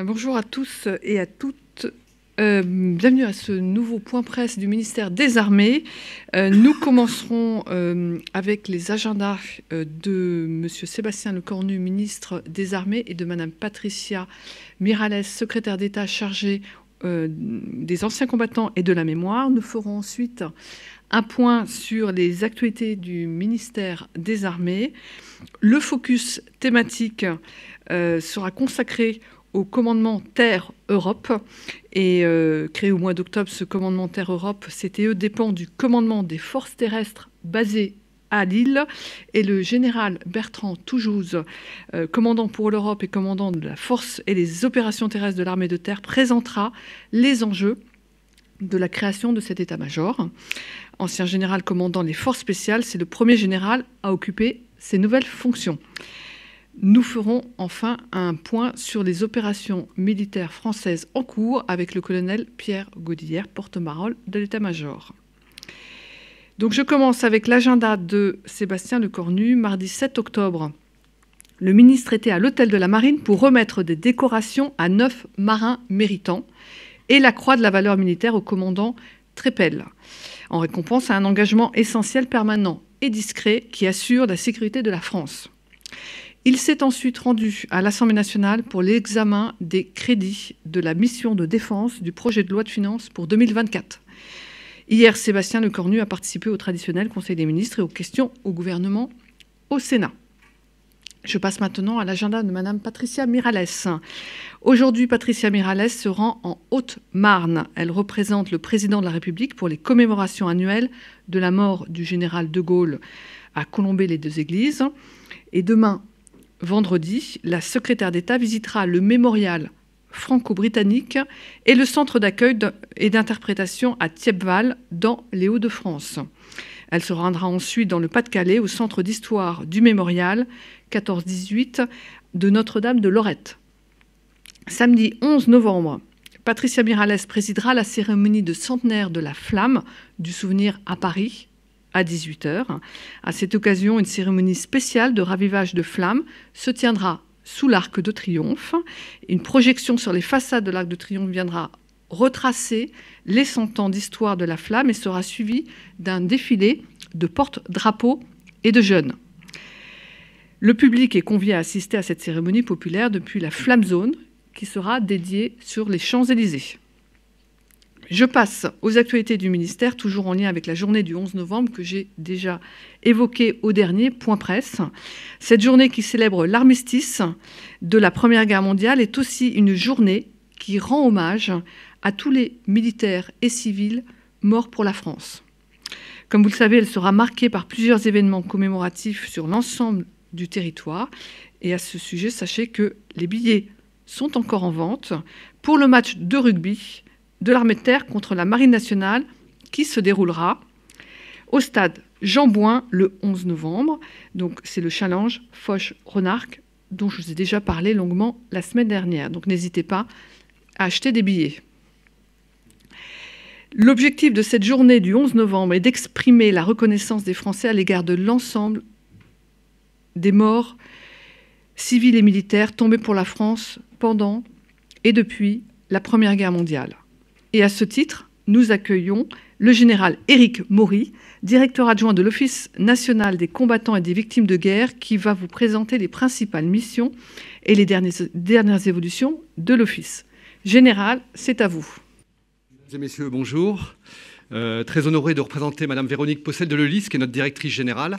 Bonjour à tous et à toutes. Bienvenue à ce nouveau point presse du ministère des Armées. Nous commencerons avec les agendas de M. Sébastien Lecornu, ministre des Armées, et de Mme Patricia Mirallès, secrétaire d'État chargée des anciens combattants et de la mémoire. Nous ferons ensuite un point sur les actualités du ministère des Armées. Le focus thématique sera consacré au commandement Terre-Europe. Et créé au mois d'octobre, ce commandement Terre-Europe, CTE, dépend du commandement des forces terrestres basées à Lille. Et le général Bertrand Toujouz, commandant pour l'Europe et commandant de la force et les opérations terrestres de l'armée de terre, présentera les enjeux de la création de cet état-major. Ancien général commandant les forces spéciales, c'est le premier général à occuper ces nouvelles fonctions. Nous ferons enfin un point sur les opérations militaires françaises en cours avec le colonel Pierre Godillère, porte-parole de l'état-major. Donc je commence avec l'agenda de Sébastien Lecornu. Mardi 7 octobre, le ministre était à l'hôtel de la Marine pour remettre des décorations à 9 marins méritants et la croix de la valeur militaire au commandant Trépel, en récompense à un engagement essentiel, permanent et discret qui assure la sécurité de la France. Il s'est ensuite rendu à l'Assemblée nationale pour l'examen des crédits de la mission de défense du projet de loi de finances pour 2024. Hier, Sébastien Lecornu a participé au traditionnel Conseil des ministres et aux questions au gouvernement au Sénat. Je passe maintenant à l'agenda de Mme Patricia Mirallès. Aujourd'hui, Patricia Mirallès se rend en Haute-Marne. Elle représente le président de la République pour les commémorations annuelles de la mort du général de Gaulle à Colombey-les-Deux-Églises. Et demain, vendredi, la secrétaire d'État visitera le mémorial franco-britannique et le centre d'accueil et d'interprétation à Thiepval, dans les Hauts-de-France. Elle se rendra ensuite dans le Pas-de-Calais, au centre d'histoire du mémorial 14-18 de Notre-Dame de Lorette. Samedi 11 novembre, Patricia Mirallès présidera la cérémonie de centenaire de la Flamme du souvenir à Paris, à 18h. À cette occasion, une cérémonie spéciale de ravivage de flammes se tiendra sous l'Arc de Triomphe. Une projection sur les façades de l'Arc de Triomphe viendra retracer les 100 ans d'histoire de la flamme et sera suivie d'un défilé de porte-drapeaux et de jeunes. Le public est convié à assister à cette cérémonie populaire depuis la Flamme Zone, qui sera dédiée sur les Champs-Élysées. Je passe aux actualités du ministère, toujours en lien avec la journée du 11 novembre que j'ai déjà évoquée au dernier point presse. Cette journée qui célèbre l'armistice de la Première Guerre mondiale est aussi une journée qui rend hommage à tous les militaires et civils morts pour la France. Comme vous le savez, elle sera marquée par plusieurs événements commémoratifs sur l'ensemble du territoire. Et à ce sujet, sachez que les billets sont encore en vente pour le match de rugby de l'armée de terre contre la Marine nationale qui se déroulera au stade Jean Bouin le 11 novembre. Donc c'est le challenge Foch-Ronarc'h dont je vous ai déjà parlé longuement la semaine dernière. Donc n'hésitez pas à acheter des billets. L'objectif de cette journée du 11 novembre est d'exprimer la reconnaissance des Français à l'égard de l'ensemble des morts civils et militaires tombés pour la France pendant et depuis la Première Guerre mondiale. Et à ce titre, nous accueillons le général Éric Maury, directeur adjoint de l'Office national des combattants et des victimes de guerre, qui va vous présenter les principales missions et les dernières évolutions de l'Office. Général, c'est à vous. Mesdames et messieurs, bonjour. Très honoré de représenter Madame Véronique Possel de Lelys, qui est notre directrice générale,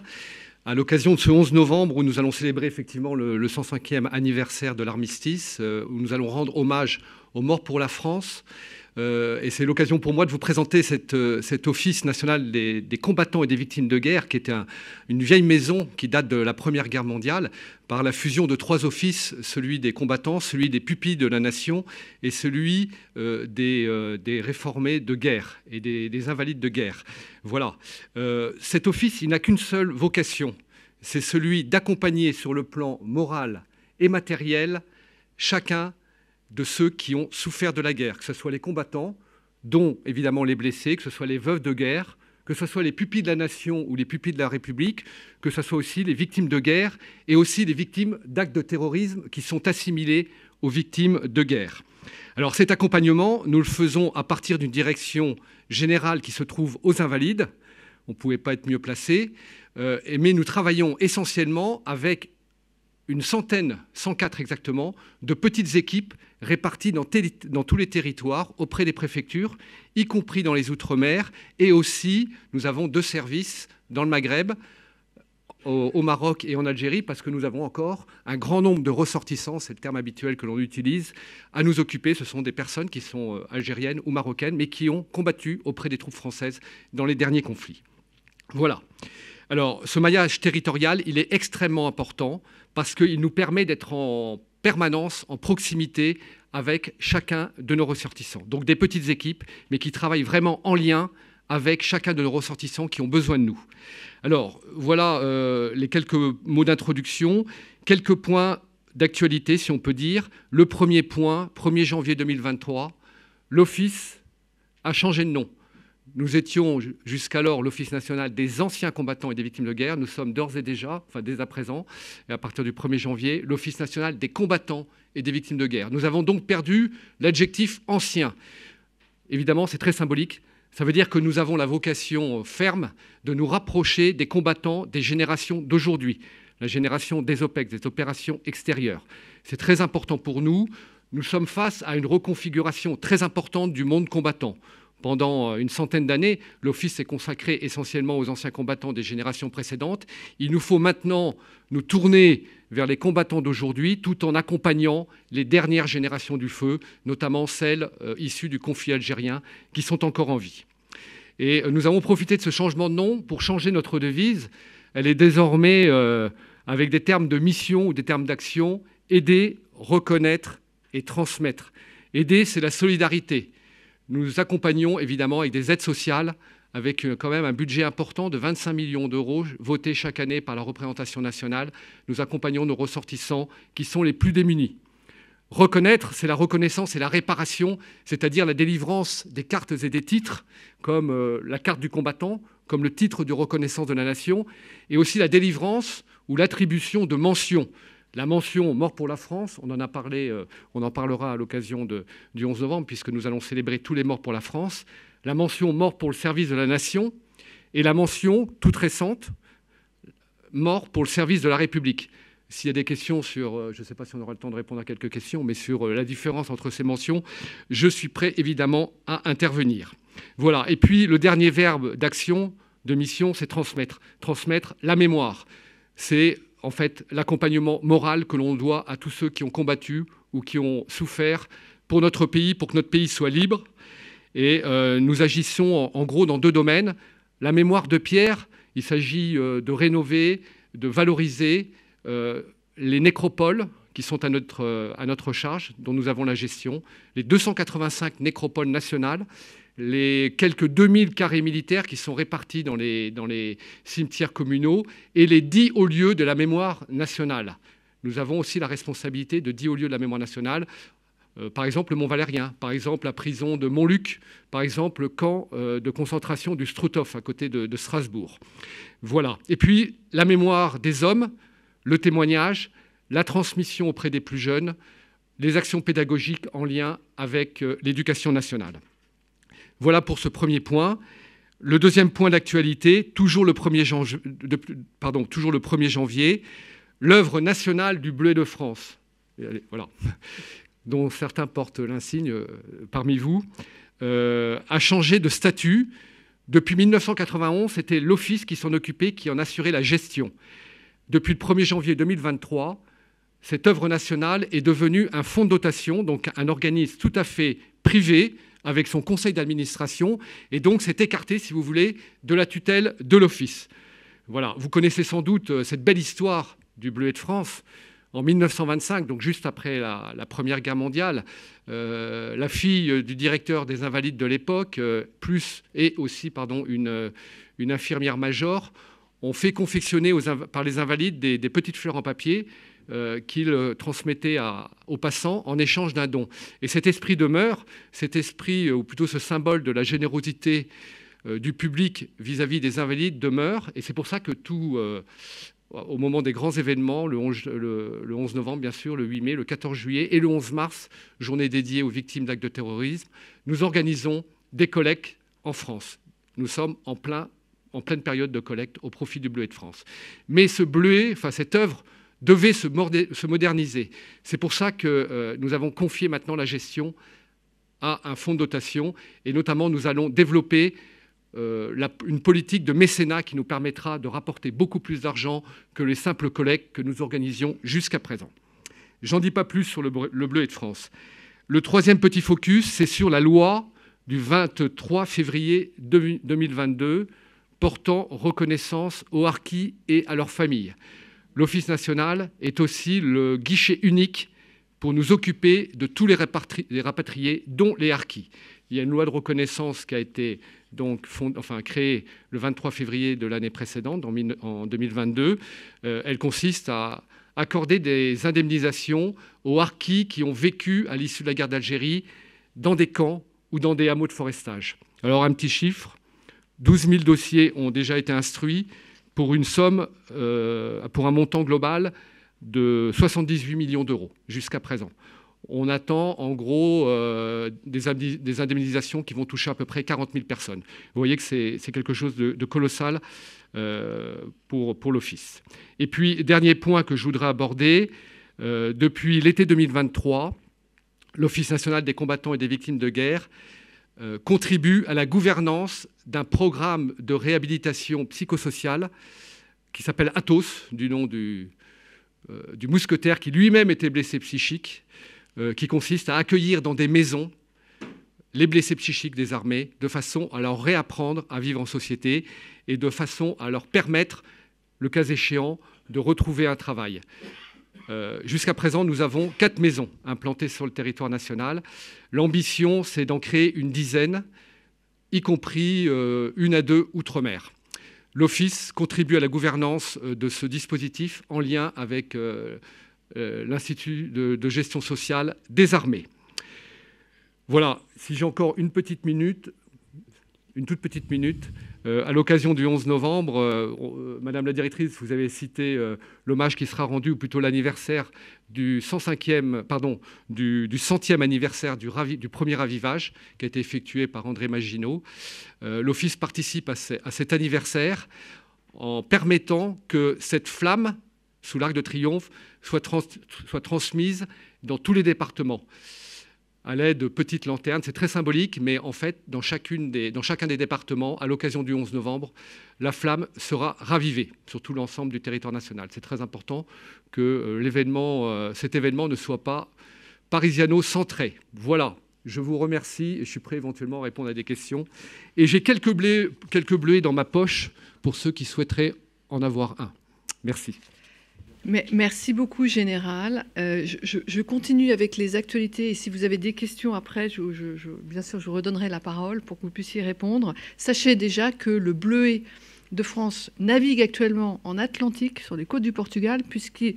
à l'occasion de ce 11 novembre où nous allons célébrer effectivement le 105e anniversaire de l'armistice, où nous allons rendre hommage aux morts pour la France. Et c'est l'occasion pour moi de vous présenter cet Office national des combattants et des victimes de guerre, qui était une vieille maison qui date de la Première Guerre mondiale, par la fusion de 3 offices, celui des combattants, celui des pupilles de la nation et celui des réformés de guerre et des invalides de guerre. Voilà. Cet office, il n'a qu'une seule vocation, c'est celui d'accompagner sur le plan moral et matériel chacun de ceux qui ont souffert de la guerre, que ce soit les combattants, dont évidemment les blessés, que ce soit les veuves de guerre, que ce soit les pupilles de la nation ou les pupilles de la République, que ce soit aussi les victimes de guerre et aussi les victimes d'actes de terrorisme qui sont assimilés aux victimes de guerre. Alors cet accompagnement, nous le faisons à partir d'une direction générale qui se trouve aux Invalides. On ne pouvait pas être mieux placé, mais nous travaillons essentiellement avec une centaine, 104 exactement, de petites équipes réparties dans tous les territoires auprès des préfectures, y compris dans les Outre-mer. Et aussi, nous avons 2 services dans le Maghreb, au Maroc et en Algérie, parce que nous avons encore un grand nombre de ressortissants, c'est le terme habituel que l'on utilise, à nous occuper. Ce sont des personnes qui sont algériennes ou marocaines, mais qui ont combattu auprès des troupes françaises dans les derniers conflits. Voilà. Alors, ce maillage territorial, il est extrêmement important parce qu'il nous permet d'être en permanence, en proximité avec chacun de nos ressortissants. Donc des petites équipes, mais qui travaillent vraiment en lien avec chacun de nos ressortissants qui ont besoin de nous. Alors, voilà les quelques mots d'introduction, quelques points d'actualité, si on peut dire. Le premier point, 1er janvier 2023, l'Office a changé de nom. Nous étions jusqu'alors l'Office national des anciens combattants et des victimes de guerre. Nous sommes d'ores et déjà, enfin dès à présent, et à partir du 1er janvier, l'Office national des combattants et des victimes de guerre. Nous avons donc perdu l'adjectif ancien. Évidemment, c'est très symbolique. Ça veut dire que nous avons la vocation ferme de nous rapprocher des combattants des générations d'aujourd'hui, la génération des OPEX, des opérations extérieures. C'est très important pour nous. Nous sommes face à une reconfiguration très importante du monde combattant. Pendant une centaine d'années, l'Office s'est consacré essentiellement aux anciens combattants des générations précédentes. Il nous faut maintenant nous tourner vers les combattants d'aujourd'hui tout en accompagnant les dernières générations du feu, notamment celles issues du conflit algérien qui sont encore en vie. Et nous avons profité de ce changement de nom pour changer notre devise. Elle est désormais avec des termes de mission ou des termes d'action: aider, reconnaître et transmettre. Aider, c'est la solidarité. Nous accompagnons évidemment avec des aides sociales, avec quand même un budget important de 25 millions d'euros voté chaque année par la représentation nationale. Nous accompagnons nos ressortissants qui sont les plus démunis. Reconnaître, c'est la reconnaissance et la réparation, c'est-à-dire la délivrance des cartes et des titres, comme la carte du combattant, comme le titre de reconnaissance de la nation, et aussi la délivrance ou l'attribution de mentions. La mention « Mort pour la France », on en a parlé, on en parlera à l'occasion du 11 novembre, puisque nous allons célébrer tous les morts pour la France. La mention « Mort pour le service de la nation » et la mention, toute récente, « Mort pour le service de la République ». S'il y a des questions sur, je ne sais pas si on aura le temps de répondre à quelques questions, mais sur la différence entre ces mentions, je suis prêt évidemment à intervenir. Voilà. Et puis le dernier verbe d'action, de mission, c'est transmettre. Transmettre la mémoire. C'est en fait l'accompagnement moral que l'on doit à tous ceux qui ont combattu ou qui ont souffert pour notre pays, pour que notre pays soit libre. Et nous agissons en gros dans 2 domaines. La mémoire de Pierre, il s'agit de rénover, de valoriser les nécropoles qui sont à notre charge, dont nous avons la gestion, les 285 nécropoles nationales, les quelques 2000 carrés militaires qui sont répartis dans les cimetières communaux et les 10 hauts lieux de la mémoire nationale. Nous avons aussi la responsabilité de 10 hauts lieux de la mémoire nationale, par exemple le Mont-Valérien, par exemple la prison de Montluc, par exemple le camp de concentration du Struthof à côté de Strasbourg. Voilà. Et puis la mémoire des hommes, le témoignage, la transmission auprès des plus jeunes, les actions pédagogiques en lien avec l'éducation nationale. Voilà pour ce premier point. Le deuxième point d'actualité, toujours le 1er janvier, l'œuvre nationale du Bleuet de France, voilà, dont certains portent l'insigne parmi vous, a changé de statut. Depuis 1991, c'était l'Office qui s'en occupait, qui en assurait la gestion. Depuis le 1er janvier 2023, cette œuvre nationale est devenue un fonds de dotation, donc un organisme tout à fait privé, avec son conseil d'administration, et donc s'est écarté, si vous voulez, de la tutelle de l'Office. Voilà. Vous connaissez sans doute cette belle histoire du Bleuet de France. En 1925, donc juste après la Première Guerre mondiale, la fille du directeur des Invalides de l'époque, et aussi une infirmière major, ont fait confectionner par les Invalides des petites fleurs en papier qu'ils transmettaient aux passants en échange d'un don. Et cet esprit demeure, cet esprit, ou plutôt ce symbole de la générosité du public vis-à-vis des Invalides demeure, et c'est pour ça que tout au moment des grands événements, le 11 novembre, bien sûr, le 8 mai, le 14 juillet et le 11 mars, journée dédiée aux victimes d'actes de terrorisme, nous organisons des collectes en France. Nous sommes en pleine période de collecte au profit du Bleuet de France. Mais ce Bleuet, cette œuvre, devait se moderniser. C'est pour ça que nous avons confié maintenant la gestion à un fonds de dotation, et notamment nous allons développer une politique de mécénat qui nous permettra de rapporter beaucoup plus d'argent que les simples collectes que nous organisions jusqu'à présent. J'en dis pas plus sur le Bleuet de France. Le troisième petit focus, c'est sur la loi du 23 février 2022 portant reconnaissance aux harkis et à leurs familles. L'Office national est aussi le guichet unique pour nous occuper de tous les rapatriés, dont les harkis. Il y a une loi de reconnaissance qui a été créée le 23 février de l'année précédente, en 2022. Elle consiste à accorder des indemnisations aux harkis qui ont vécu à l'issue de la guerre d'Algérie dans des camps ou dans des hameaux de forestage. Alors un petit chiffre, 12 000 dossiers ont déjà été instruits pour une somme, pour un montant global de 78 millions d'euros jusqu'à présent. On attend en gros des indemnisations qui vont toucher à peu près 40 000 personnes. Vous voyez que c'est quelque chose de colossal pour l'Office. Et puis, dernier point que je voudrais aborder, depuis l'été 2023, l'Office national des combattants et des victimes de guerre contribue à la gouvernance d'un programme de réhabilitation psychosociale qui s'appelle Athos, du nom du mousquetaire qui lui-même était blessé psychique, qui consiste à accueillir dans des maisons les blessés psychiques des armées de façon à leur réapprendre à vivre en société et de façon à leur permettre, le cas échéant, de retrouver un travail. Jusqu'à présent, nous avons 4 maisons implantées sur le territoire national. L'ambition, c'est d'en créer une dizaine, y compris 1 à 2 outre-mer. L'Office contribue à la gouvernance de ce dispositif en lien avec l'Institut de gestion sociale des armées. Voilà, si j'ai encore une toute petite minute, à l'occasion du 11 novembre, Madame la directrice, vous avez cité l'hommage qui sera rendu, ou plutôt l'anniversaire du 100e anniversaire du premier ravivage qui a été effectué par André Maginot. L'Office participe à cet anniversaire en permettant que cette flamme, sous l'Arc de Triomphe, soit transmise dans tous les départements à l'aide de petites lanternes. C'est très symbolique, mais en fait, dans chacun des départements, à l'occasion du 11 novembre, la flamme sera ravivée sur tout l'ensemble du territoire national. C'est très important que cet événement ne soit pas parisiano-centré. Voilà, je vous remercie et je suis prêt éventuellement à répondre à des questions. Et j'ai quelques bleuets dans ma poche pour ceux qui souhaiteraient en avoir un. Merci. Merci beaucoup, Général. Je continue avec les actualités et si vous avez des questions après, bien sûr, je vous redonnerai la parole pour que vous puissiez répondre. Sachez déjà que le Bleuet de France navigue actuellement en Atlantique, sur les côtes du Portugal, puisqu'il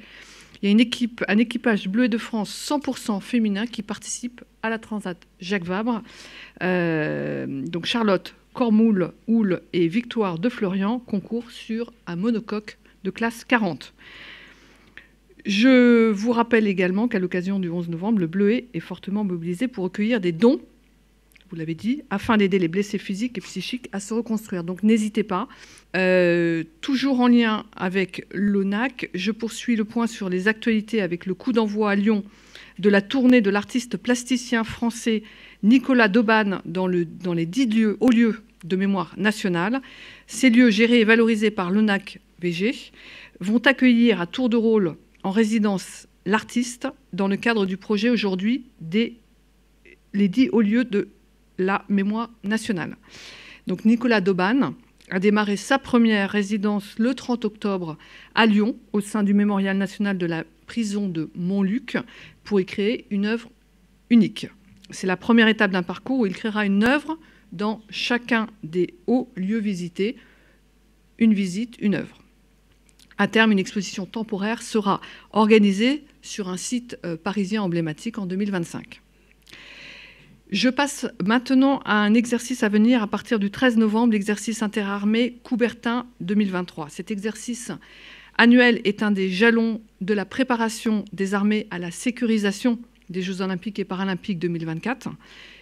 y a un équipage Bleuet de France 100% féminin qui participe à la Transat Jacques Vabre. Donc Charlotte Cormoul, Houle et Victoire de Florian concourent sur un monocoque de classe 40. Je vous rappelle également qu'à l'occasion du 11 novembre, le Bleuet est fortement mobilisé pour recueillir des dons, vous l'avez dit, afin d'aider les blessés physiques et psychiques à se reconstruire. Donc n'hésitez pas. Toujours en lien avec l'ONAC, je poursuis le point sur les actualités avec le coup d'envoi à Lyon de la tournée de l'artiste plasticien français Nicolas Dauban dans les 10 hauts lieux de mémoire nationale. Ces lieux, gérés et valorisés par l'ONAC VG, vont accueillir à tour de rôle en résidence l'artiste dans le cadre du projet aujourd'hui les 10 hauts lieux de la mémoire nationale. Donc Nicolas Dauban a démarré sa première résidence le 30 octobre à Lyon au sein du Mémorial national de la prison de Montluc pour y créer une œuvre unique. C'est la première étape d'un parcours où il créera une œuvre dans chacun des hauts lieux visités. Une visite, une œuvre. À terme, une exposition temporaire sera organisée sur un site parisien emblématique en 2025. Je passe maintenant à un exercice à venir à partir du 13 novembre, l'exercice interarmée Coubertin 2023. Cet exercice annuel est un des jalons de la préparation des armées à la sécurisation des Jeux olympiques et paralympiques 2024.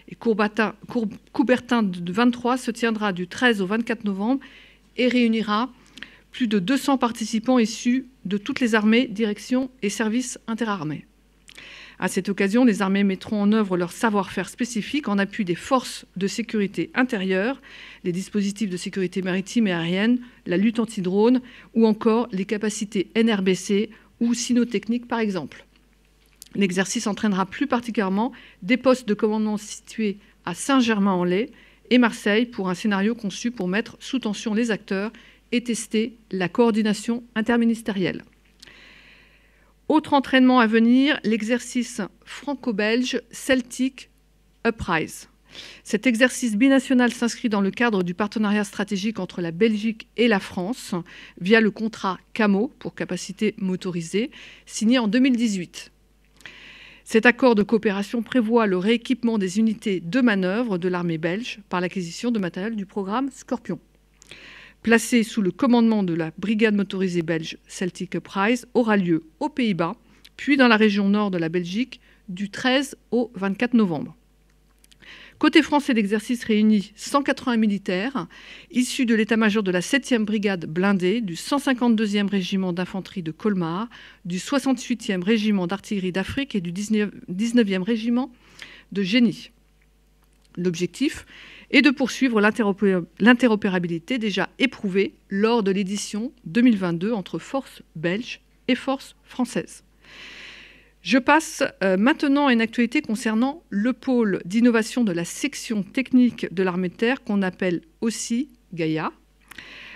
Et Coubertin de 23 se tiendra du 13 au 24 novembre et réunira plus de 200 participants issus de toutes les armées, directions et services interarmées. À cette occasion, les armées mettront en œuvre leur savoir-faire spécifique en appui des forces de sécurité intérieure, les dispositifs de sécurité maritime et aérienne, la lutte anti-drone ou encore les capacités NRBC ou cynotechniques par exemple. L'exercice entraînera plus particulièrement des postes de commandement situés à Saint-Germain-en-Laye et Marseille pour un scénario conçu pour mettre sous tension les acteurs et tester la coordination interministérielle. Autre entraînement à venir, l'exercice franco-belge Celtic Uprise. Cet exercice binational s'inscrit dans le cadre du partenariat stratégique entre la Belgique et la France via le contrat CAMO pour capacité motorisée signé en 2018. Cet accord de coopération prévoit le rééquipement des unités de manœuvre de l'armée belge par l'acquisition de matériel du programme Scorpion. Placé sous le commandement de la brigade motorisée belge Celtic Uprise, aura lieu aux Pays-Bas, puis dans la région nord de la Belgique, du 13 au 24 novembre. Côté français, l'exercice réunit 180 militaires issus de l'état-major de la 7e brigade blindée, du 152e régiment d'infanterie de Colmar, du 68e régiment d'artillerie d'Afrique et du 19e régiment de génie. L'objectif est de poursuivre l'interopérabilité déjà éprouvée lors de l'édition 2022 entre forces belges et forces françaises. Je passe maintenant à une actualité concernant le pôle d'innovation de la section technique de l'armée de terre qu'on appelle aussi Gaïa.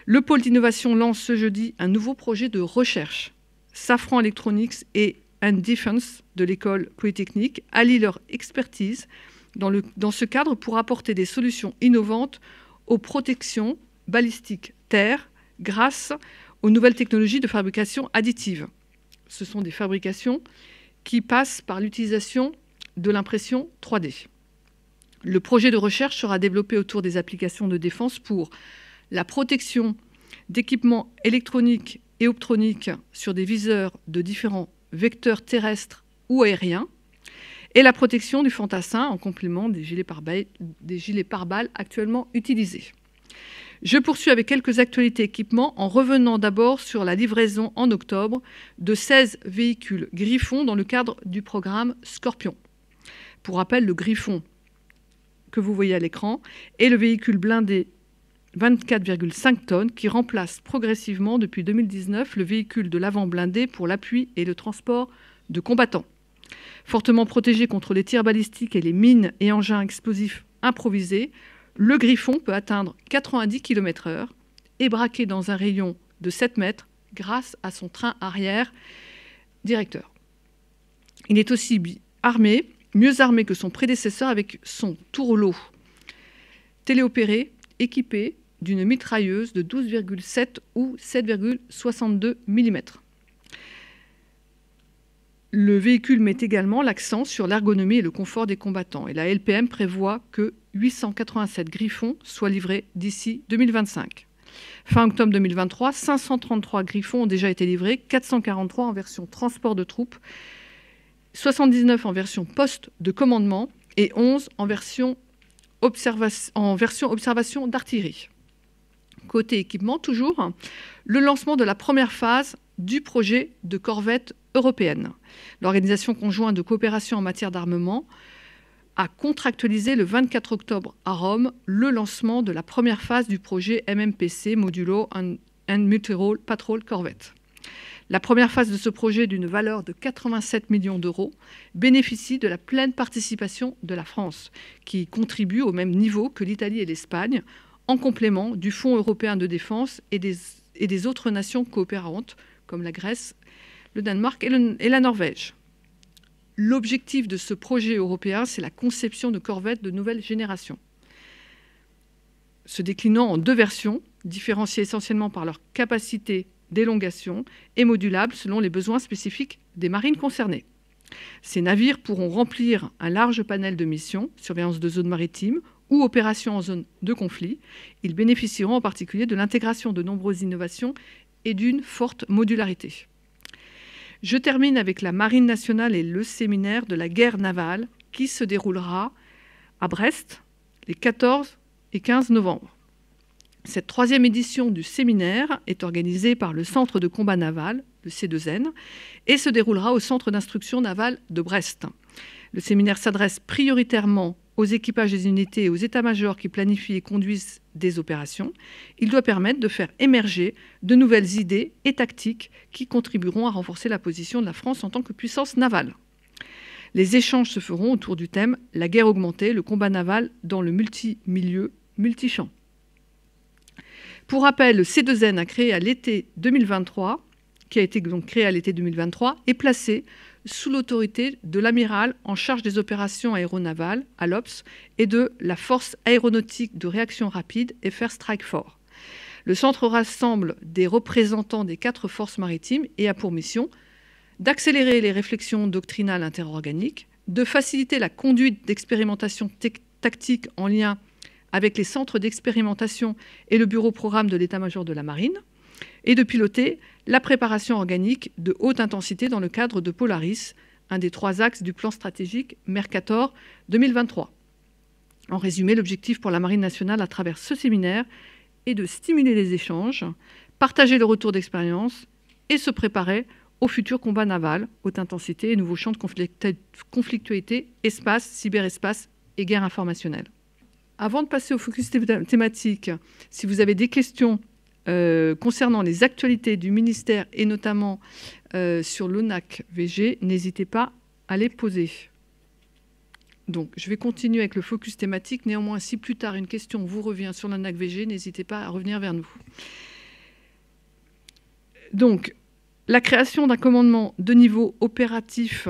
Le pôle d'innovation lance ce jeudi un nouveau projet de recherche. Safran Electronics et Defense de l'école polytechnique allient leur expertise dans ce cadre pour apporter des solutions innovantes aux protections balistiques terre grâce aux nouvelles technologies de fabrication additive. Ce sont des fabrications qui passent par l'utilisation de l'impression 3D. Le projet de recherche sera développé autour des applications de défense pour la protection d'équipements électroniques et optroniques sur des viseurs de différents vecteurs terrestres ou aériens, et la protection du fantassin en complément des gilets pare-balles actuellement utilisés. Je poursuis avec quelques actualités équipements en revenant d'abord sur la livraison en octobre de 16 véhicules Griffon dans le cadre du programme Scorpion. Pour rappel, le Griffon que vous voyez à l'écran est le véhicule blindé 24,5 tonnes qui remplace progressivement depuis 2019 le véhicule de l'avant blindé pour l'appui et le transport de combattants. Fortement protégé contre les tirs balistiques et les mines et engins explosifs improvisés, le Griffon peut atteindre 90 km/h et braquer dans un rayon de 7 mètres grâce à son train arrière directeur. Il est aussi mieux armé que son prédécesseur avec son tourlot téléopéré équipé d'une mitrailleuse de 12,7 ou 7,62 mm. Le véhicule met également l'accent sur l'ergonomie et le confort des combattants. Et la LPM prévoit que 887 Griffons soient livrés d'ici 2025. Fin octobre 2023, 533 Griffons ont déjà été livrés, 443 en version transport de troupes, 79 en version poste de commandement et 11 en version observation d'artillerie. Côté équipement, toujours, le lancement de la première phase du projet de corvette européenne. L'Organisation conjointe de coopération en matière d'armement a contractualisé le 24 octobre à Rome le lancement de la première phase du projet MMPC, Modulo and Multirole Patrol Corvette. La première phase de ce projet, d'une valeur de 87 millions d'euros, bénéficie de la pleine participation de la France, qui contribue au même niveau que l'Italie et l'Espagne, en complément du Fonds européen de défense et des autres nations coopérantes, comme la Grèce, le Danemark et la Norvège. L'objectif de ce projet européen, c'est la conception de corvettes de nouvelle génération, se déclinant en 2 versions, différenciées essentiellement par leur capacité d'élongation et modulables selon les besoins spécifiques des marines concernées. Ces navires pourront remplir un large panel de missions, surveillance de zones maritimes ou opérations en zone de conflit. Ils bénéficieront en particulier de l'intégration de nombreuses innovations et d'une forte modularité. Je termine avec la Marine nationale et le séminaire de la guerre navale qui se déroulera à Brest les 14 et 15 novembre. Cette 3e édition du séminaire est organisée par le Centre de combat naval, le C2N, et se déroulera au Centre d'instruction navale de Brest. Le séminaire s'adresse prioritairement aux équipages des unités et aux états-majors qui planifient et conduisent des opérations. Il doit permettre de faire émerger de nouvelles idées et tactiques qui contribueront à renforcer la position de la France en tant que puissance navale. Les échanges se feront autour du thème « La guerre augmentée, le combat naval dans le multimilieu, multichamp ». Pour rappel, le C2N a créé à l'été 2023, qui a été donc créé à l'été 2023, est placé sous l'autorité de l'amiral en charge des opérations aéronavales, ALOPS, et de la Force aéronautique de réaction rapide, FR Strike Force. Le centre rassemble des représentants des 4 forces maritimes et a pour mission d'accélérer les réflexions doctrinales interorganiques, de faciliter la conduite d'expérimentations tactiques en lien avec les centres d'expérimentation et le bureau programme de l'état-major de la marine, et de piloter la préparation organique de haute intensité dans le cadre de Polaris, un des 3 axes du plan stratégique Mercator 2023. En résumé, l'objectif pour la Marine nationale à travers ce séminaire est de stimuler les échanges, partager le retour d'expérience et se préparer au futur combat naval, haute intensité et nouveaux champs de conflictualité, espace, cyberespace et guerre informationnelle. Avant de passer au focus thématique, si vous avez des questions concernant les actualités du ministère et notamment sur l'ONAC-VG, n'hésitez pas à les poser. Donc, je vais continuer avec le focus thématique. Néanmoins, si plus tard une question vous revient sur l'ONAC-VG, n'hésitez pas à revenir vers nous. Donc, la création d'un commandement de niveau opératif,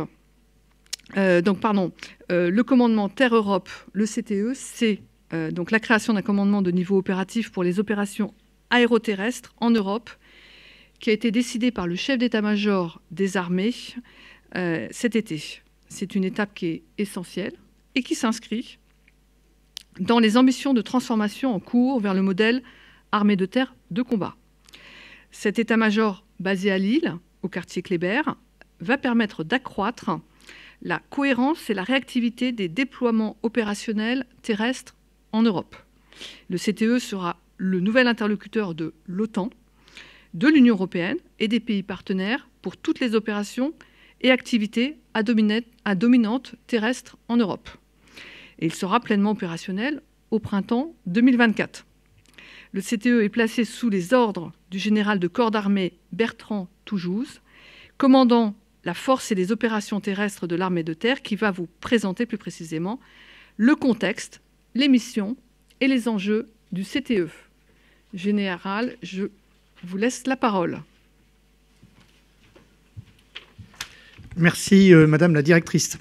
le commandement Terre-Europe, le CTE, c'est donc la création d'un commandement de niveau opératif pour les opérations aéroterrestres en Europe, qui a été décidé par le chef d'état-major des armées cet été. C'est une étape qui est essentielle et qui s'inscrit dans les ambitions de transformation en cours vers le modèle armée de terre de combat. Cet état-major basé à Lille, au quartier Kléber, va permettre d'accroître la cohérence et la réactivité des déploiements opérationnels terrestres en Europe. Le CTE sera le nouvel interlocuteur de l'OTAN, de l'Union européenne et des pays partenaires pour toutes les opérations et activités à dominante terrestre en Europe. Et il sera pleinement opérationnel au printemps 2024. Le CTE est placé sous les ordres du général de corps d'armée Bertrand Toujouz, commandant la force et les opérations terrestres de l'armée de terre, qui va vous présenter plus précisément le contexte, les missions et les enjeux du CTE. Général, je vous laisse la parole. Merci, Madame la Directrice.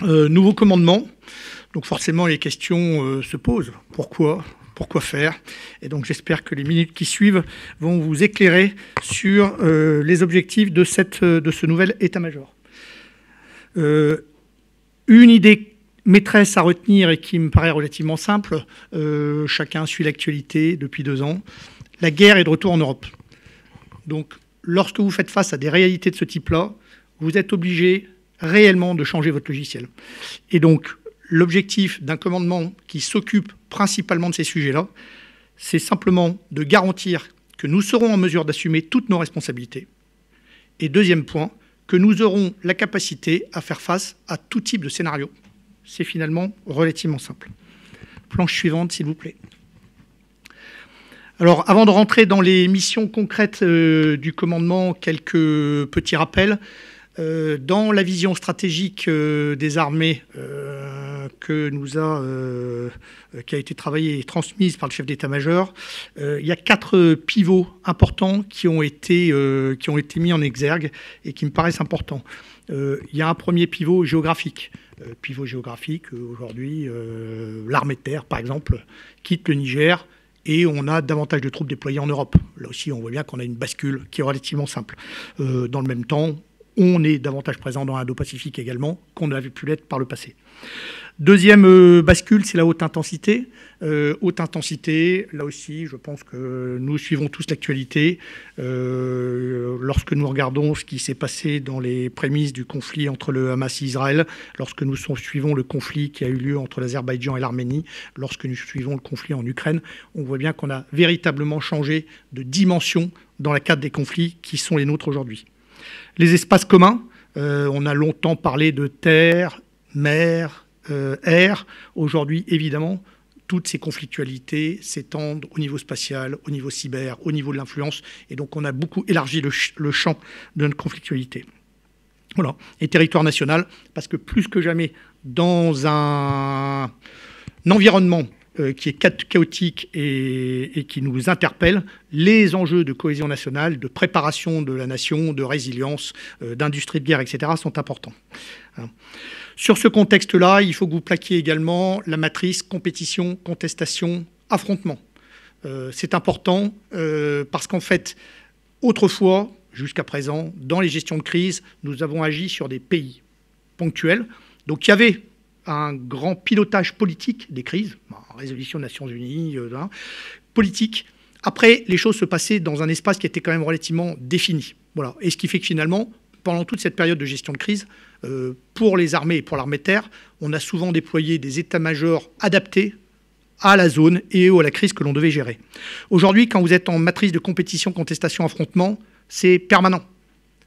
Nouveau commandement. Donc forcément, les questions se posent. Pourquoi faire? Et donc j'espère que les minutes qui suivent vont vous éclairer sur les objectifs de ce nouvel état-major. Une idée maîtresse à retenir et qui me paraît relativement simple, chacun suit l'actualité depuis 2 ans, la guerre est de retour en Europe. Donc lorsque vous faites face à des réalités de ce type-là, vous êtes obligé réellement de changer votre logiciel. Et donc l'objectif d'un commandement qui s'occupe principalement de ces sujets-là, c'est simplement de garantir que nous serons en mesure d'assumer toutes nos responsabilités. Et deuxième point, que nous aurons la capacité à faire face à tout type de scénario. C'est finalement relativement simple. Planche suivante, s'il vous plaît. Alors, avant de rentrer dans les missions concrètes du commandement, quelques petits rappels. Dans la vision stratégique des armées qui a été travaillée et transmise par le chef d'état-major, il y a 4 pivots importants qui ont été mis en exergue et qui me paraissent importants. Il y a un premier pivot géographique. Aujourd'hui, l'armée de terre, par exemple, quitte le Niger et on a davantage de troupes déployées en Europe. Là aussi, on voit bien qu'on a une bascule qui est relativement simple. Dans le même temps, on est davantage présent dans l'Indo-Pacifique également qu'on n'avait pu l'être par le passé. Deuxième bascule, c'est la haute intensité. Haute intensité, là aussi, je pense que nous suivons tous l'actualité. Lorsque nous regardons ce qui s'est passé dans les prémices du conflit entre le Hamas et Israël, lorsque nous suivons le conflit qui a eu lieu entre l'Azerbaïdjan et l'Arménie, lorsque nous suivons le conflit en Ukraine, on voit bien qu'on a véritablement changé de dimension dans la cadre des conflits qui sont les nôtres aujourd'hui. Les espaces communs, on a longtemps parlé de terre, mer, air. Aujourd'hui, évidemment, toutes ces conflictualités s'étendent au niveau spatial, au niveau cyber, au niveau de l'influence. Et donc, on a beaucoup élargi le champ de notre conflictualité. Voilà. Et territoire national, parce que plus que jamais, dans un environnement qui est chaotique et qui nous interpelle, les enjeux de cohésion nationale, de préparation de la nation, de résilience, d'industrie de guerre, etc., sont importants. Sur ce contexte-là, il faut que vous plaquiez également la matrice compétition, contestation, affrontement. C'est important parce qu'en fait, autrefois, jusqu'à présent, dans les gestions de crise, nous avons agi sur des pays ponctuels. Donc il y avait un grand pilotage politique des crises, résolution des Nations Unies, politique. Après, les choses se passaient dans un espace qui était quand même relativement défini. Voilà. Et ce qui fait que finalement, pendant toute cette période de gestion de crise, pour les armées et pour l'armée de terre, on a souvent déployé des états-majors adaptés à la zone et à la crise que l'on devait gérer. Aujourd'hui, quand vous êtes en matrice de compétition, contestation, affrontement, c'est permanent.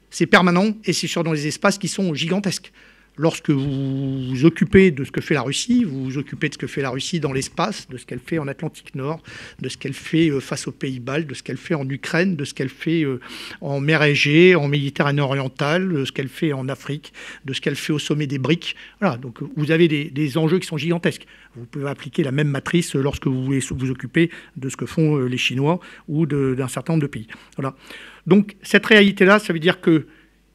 C'est permanent et c'est dans des espaces qui sont gigantesques. Lorsque vous vous occupez de ce que fait la Russie, vous vous occupez de ce que fait la Russie dans l'espace, de ce qu'elle fait en Atlantique Nord, de ce qu'elle fait face aux pays baltes, de ce qu'elle fait en Ukraine, de ce qu'elle fait en mer Égée, en Méditerranée orientale, de ce qu'elle fait en Afrique, de ce qu'elle fait au sommet des BRICS. Voilà, donc vous avez des enjeux qui sont gigantesques. Vous pouvez appliquer la même matrice lorsque vous voulez vous occuper de ce que font les Chinois ou d'un certain nombre de pays. Voilà. Donc cette réalité-là, ça veut dire qu'il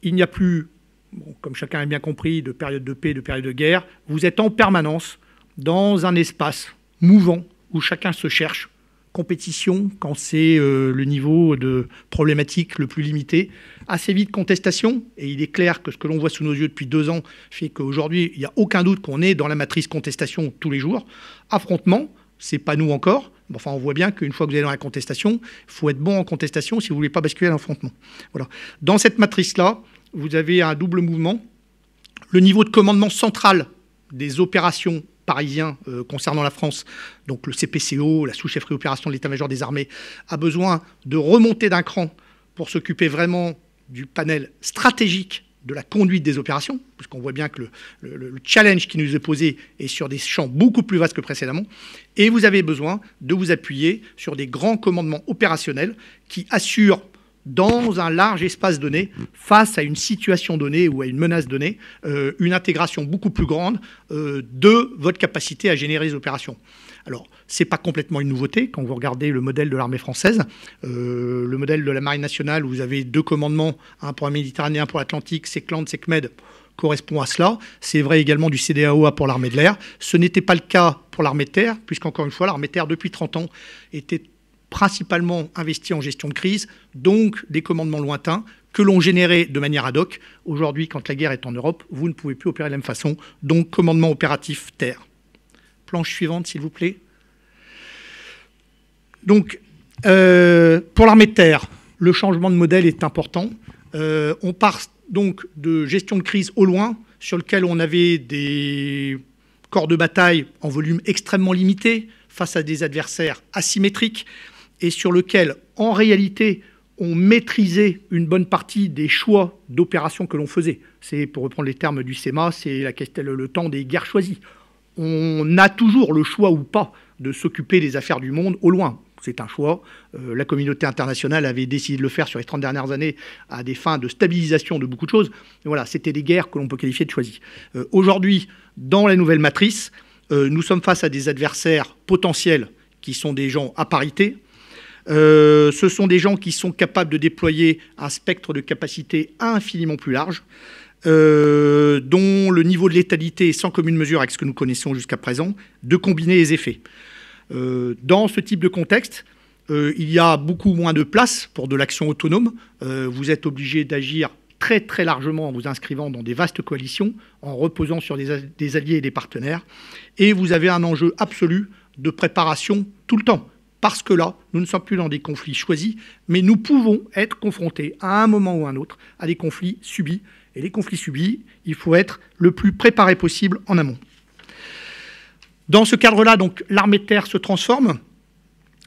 n'y a plus... Bon, comme chacun a bien compris, de période de paix, de période de guerre, vous êtes en permanence dans un espace mouvant où chacun se cherche. Compétition, quand c'est le niveau de problématique le plus limité. Assez vite, contestation. Et il est clair que ce que l'on voit sous nos yeux depuis 2 ans fait qu'aujourd'hui, il n'y a aucun doute qu'on est dans la matrice contestation tous les jours. Affrontement, c'est pas nous encore. Enfin, on voit bien qu'une fois que vous êtes dans la contestation, il faut être bon en contestation si vous ne voulez pas basculer à l'affrontement. Voilà. Dans cette matrice-là, vous avez un double mouvement. Le niveau de commandement central des opérations parisiens concernant la France, donc le CPCO, la sous-chefferie opération de l'état-major des armées, a besoin de remonter d'un cran pour s'occuper vraiment du panel stratégique de la conduite des opérations, puisqu'on voit bien que le challenge qui nous est posé est sur des champs beaucoup plus vastes que précédemment, et vous avez besoin de vous appuyer sur des grands commandements opérationnels qui assurent dans un large espace donné, face à une situation donnée ou à une menace donnée, une intégration beaucoup plus grande de votre capacité à générer les opérations. Alors, ce n'est pas complètement une nouveauté quand vous regardez le modèle de l'armée française, le modèle de la Marine nationale où vous avez 2 commandements, un pour la Méditerranée, un pour l'Atlantique, SECLAND, SECMED, correspond à cela. C'est vrai également du CDAOA pour l'armée de l'air. Ce n'était pas le cas pour l'armée de terre, puisqu'encore une fois, l'armée de terre, depuis 30 ans, était principalement investi en gestion de crise, donc des commandements lointains que l'on générait de manière ad hoc. Aujourd'hui, quand la guerre est en Europe, vous ne pouvez plus opérer de la même façon, donc commandement opératif terre. Planche suivante, s'il vous plaît. Donc, pour l'armée de terre, le changement de modèle est important. On part donc de gestion de crise au loin, sur lequel on avait des corps de bataille en volume extrêmement limité, face à des adversaires asymétriques, et sur lequel, en réalité, on maîtrisait une bonne partie des choix d'opérations que l'on faisait. C'est, pour reprendre les termes du SEMA, c'est le temps des guerres choisies. On a toujours le choix ou pas de s'occuper des affaires du monde au loin. C'est un choix. La communauté internationale avait décidé de le faire sur les 30 dernières années à des fins de stabilisation de beaucoup de choses. Mais voilà, c'était des guerres que l'on peut qualifier de choisies. Aujourd'hui, dans la nouvelle matrice, nous sommes face à des adversaires potentiels qui sont des gens à parité. Ce sont des gens qui sont capables de déployer un spectre de capacité infiniment plus large, dont le niveau de létalité est sans commune mesure avec ce que nous connaissons jusqu'à présent, de combiner les effets. Dans ce type de contexte, il y a beaucoup moins de place pour de l'action autonome. Vous êtes obligé d'agir très très largement en vous inscrivant dans des vastes coalitions, en reposant sur des alliés et des partenaires. Et vous avez un enjeu absolu de préparation tout le temps. Parce que là, nous ne sommes plus dans des conflits choisis, mais nous pouvons être confrontés à un moment ou à un autre à des conflits subis. Et les conflits subis, il faut être le plus préparé possible en amont. Dans ce cadre-là, donc, l'armée de terre se transforme.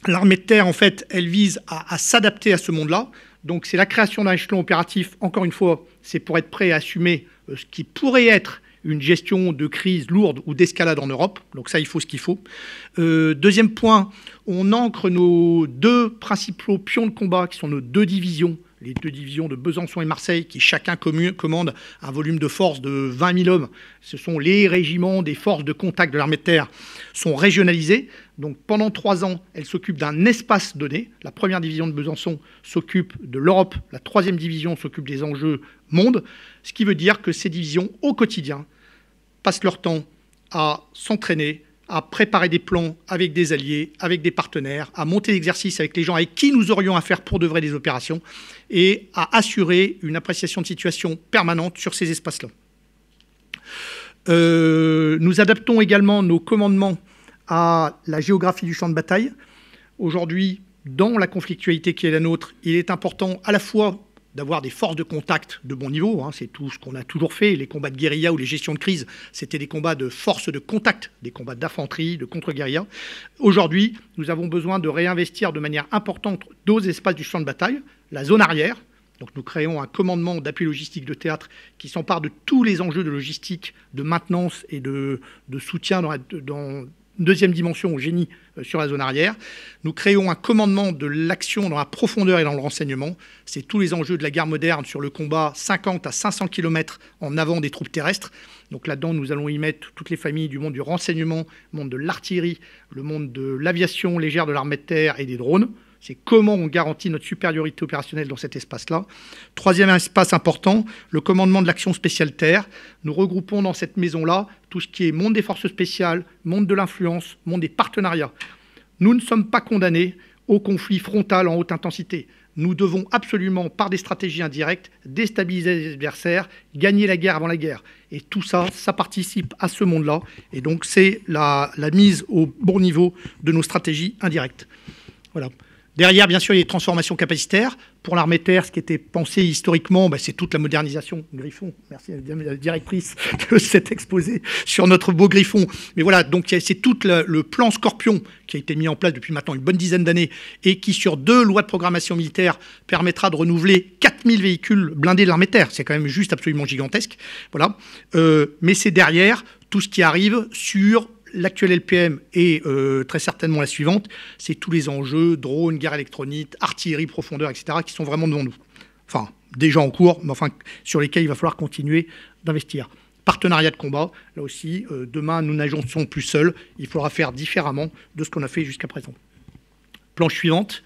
L'armée de terre, en fait, elle vise à s'adapter à ce monde-là. Donc c'est la création d'un échelon opératif. Encore une fois, c'est pour être prêt à assumer ce qui pourrait être une gestion de crise lourde ou d'escalade en Europe. Donc ça, il faut ce qu'il faut. Deuxième point, on ancre nos deux principaux pions de combat, qui sont nos deux divisions, les deux divisions de Besançon et Marseille, qui chacun commandent un volume de force de 20 000 hommes. Ce sont les régiments des forces de contact de l'armée de terre, sont régionalisés. Donc pendant 3 ans, elles s'occupent d'un espace donné. La première division de Besançon s'occupe de l'Europe, la troisième division s'occupe des enjeux monde, ce qui veut dire que ces divisions, au quotidien, passent leur temps à s'entraîner, à préparer des plans avec des alliés, avec des partenaires, à monter l'exercice avec les gens avec qui nous aurions à faire pour de vrai des opérations et à assurer une appréciation de situation permanente sur ces espaces-là. Nous adaptons également nos commandements à la géographie du champ de bataille. Aujourd'hui, dans la conflictualité qui est la nôtre, il est important à la fois d'avoir des forces de contact de bon niveau, hein, c'est tout ce qu'on a toujours fait, les combats de guérilla ou les gestions de crise, c'était des combats de forces de contact, des combats d'infanterie, de contre-guérilla. Aujourd'hui, nous avons besoin de réinvestir de manière importante d'autres espaces du champ de bataille, la zone arrière. Donc nous créons un commandement d'appui logistique de théâtre qui s'empare de tous les enjeux de logistique, de maintenance et de soutien dans une deuxième dimension au génie sur la zone arrière. Nous créons un commandement de l'action dans la profondeur et dans le renseignement. C'est tous les enjeux de la guerre moderne sur le combat 50 à 500 km en avant des troupes terrestres. Donc là-dedans, nous allons y mettre toutes les familles du monde du renseignement, le monde de l'artillerie, le monde de l'aviation légère de l'armée de terre et des drones. C'est comment on garantit notre supériorité opérationnelle dans cet espace-là. Troisième espace important, le commandement de l'action spéciale terre. Nous regroupons dans cette maison-là tout ce qui est monde des forces spéciales, monde de l'influence, monde des partenariats. Nous ne sommes pas condamnés au conflit frontal en haute intensité. Nous devons absolument, par des stratégies indirectes, déstabiliser les adversaires, gagner la guerre avant la guerre. Et tout ça, ça participe à ce monde-là. Et donc, c'est la mise au bon niveau de nos stratégies indirectes. Voilà. Derrière, bien sûr, il y a les transformations capacitaires. Pour l'armée de terre, ce qui était pensé historiquement, c'est toute la modernisation. Griffon, merci à la directrice de cet exposé sur notre beau Griffon. Mais voilà, donc c'est tout le plan Scorpion qui a été mis en place depuis maintenant une bonne dizaine d'années et qui, sur 2 lois de programmation militaire, permettra de renouveler 4000 véhicules blindés de l'armée de terre. C'est quand même juste absolument gigantesque. Voilà. Mais c'est derrière tout ce qui arrive sur l'actuelle LPM et très certainement la suivante, c'est tous les enjeux, drones, guerre électronique, artillerie, profondeur, etc., qui sont vraiment devant nous. Enfin, déjà en cours, mais enfin, sur lesquels il va falloir continuer d'investir. Partenariat de combat, là aussi, demain, nous n'agisons plus seuls. Il faudra faire différemment de ce qu'on a fait jusqu'à présent. Planche suivante.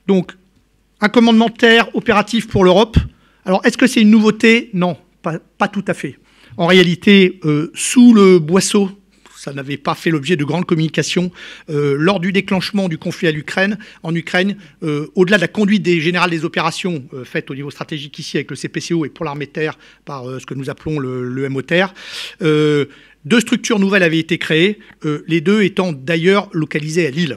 Donc, un commandement de terre opératif pour l'Europe. Alors, est-ce que c'est une nouveauté? Non, pas tout à fait. En réalité, sous le boisseau, ça n'avait pas fait l'objet de grandes communications. Lors du déclenchement du conflit en Ukraine, au-delà de la conduite des générales des opérations faites au niveau stratégique ici avec le CPCO et pour l'armée de terre par ce que nous appelons le MOTER, 2 structures nouvelles avaient été créées, les 2 étant d'ailleurs localisées à Lille.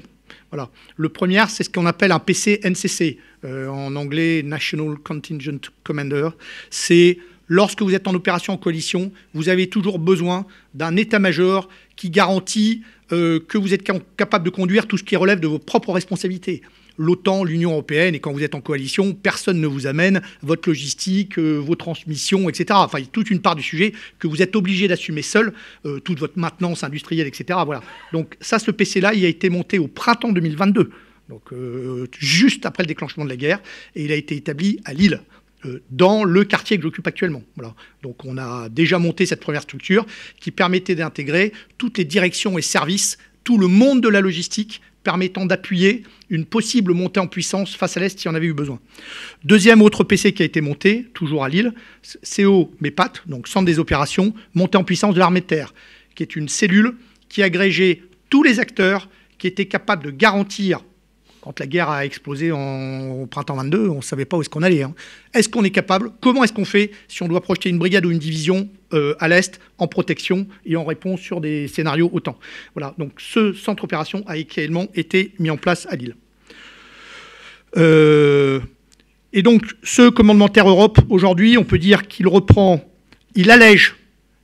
Voilà. Le premier, c'est ce qu'on appelle un PCNCC, en anglais National Contingent Commander. C'est lorsque vous êtes en opération en coalition, vous avez toujours besoin d'un état-major qui garantit que vous êtes capable de conduire tout ce qui relève de vos propres responsabilités. L'OTAN, l'Union européenne, et quand vous êtes en coalition, personne ne vous amène votre logistique, vos transmissions, etc. Enfin, il y a toute une part du sujet que vous êtes obligé d'assumer seul, toute votre maintenance industrielle, etc. Voilà. Donc ça, ce PC-là, il a été monté au printemps 2022, donc juste après le déclenchement de la guerre, et il a été établi à Lille, dans le quartier que j'occupe actuellement. Voilà. Donc on a déjà monté cette première structure qui permettait d'intégrer toutes les directions et services, tout le monde de la logistique, permettant d'appuyer une possible montée en puissance face à l'Est si on avait eu besoin. Deuxième autre PC qui a été monté, toujours à Lille, CO-MEPAT, donc Centre des opérations, montée en puissance de l'armée de terre, qui est une cellule qui agrégeait tous les acteurs qui étaient capables de garantir Quand la guerre a explosé au printemps 22, on ne savait pas où est-ce qu'on allait. Est-ce qu'on est capable? Comment est-ce qu'on fait si on doit projeter une brigade ou une division à l'Est en protection et en réponse sur des scénarios OTAN? Voilà, donc ce centre opération a également été mis en place à Lille. Et donc, ce commandement Terre Europe, aujourd'hui, on peut dire qu'il reprend, il allège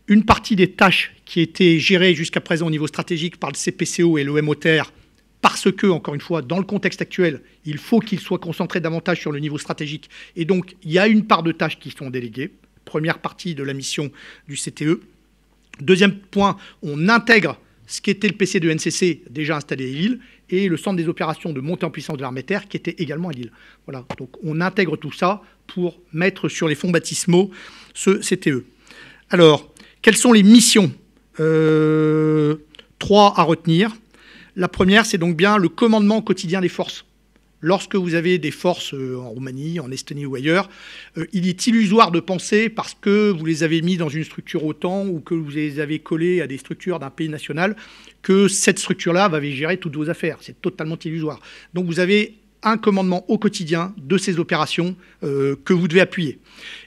une partie des tâches qui étaient gérées jusqu'à présent au niveau stratégique par le CPCO et le MOTR, parce que, encore une fois, dans le contexte actuel, il faut qu'il soit concentré davantage sur le niveau stratégique. Et donc, il y a une part de tâches qui sont déléguées. Première partie de la mission du CTE. Deuxième point, on intègre ce qu'était le PC de NCC déjà installé à Lille et le centre des opérations de montée en puissance de l'armée terre qui était également à Lille. Voilà, donc on intègre tout ça pour mettre sur les fonds baptismaux ce CTE. Alors, quelles sont les missions? 3 à retenir. La première, c'est donc bien le commandement quotidien des forces. Lorsque vous avez des forces en Roumanie, en Estonie ou ailleurs, il est illusoire de penser, parce que vous les avez mis dans une structure OTAN ou que vous les avez collés à des structures d'un pays national, que cette structure-là va gérer toutes vos affaires. C'est totalement illusoire. Donc vous avez un commandement au quotidien de ces opérations que vous devez appuyer.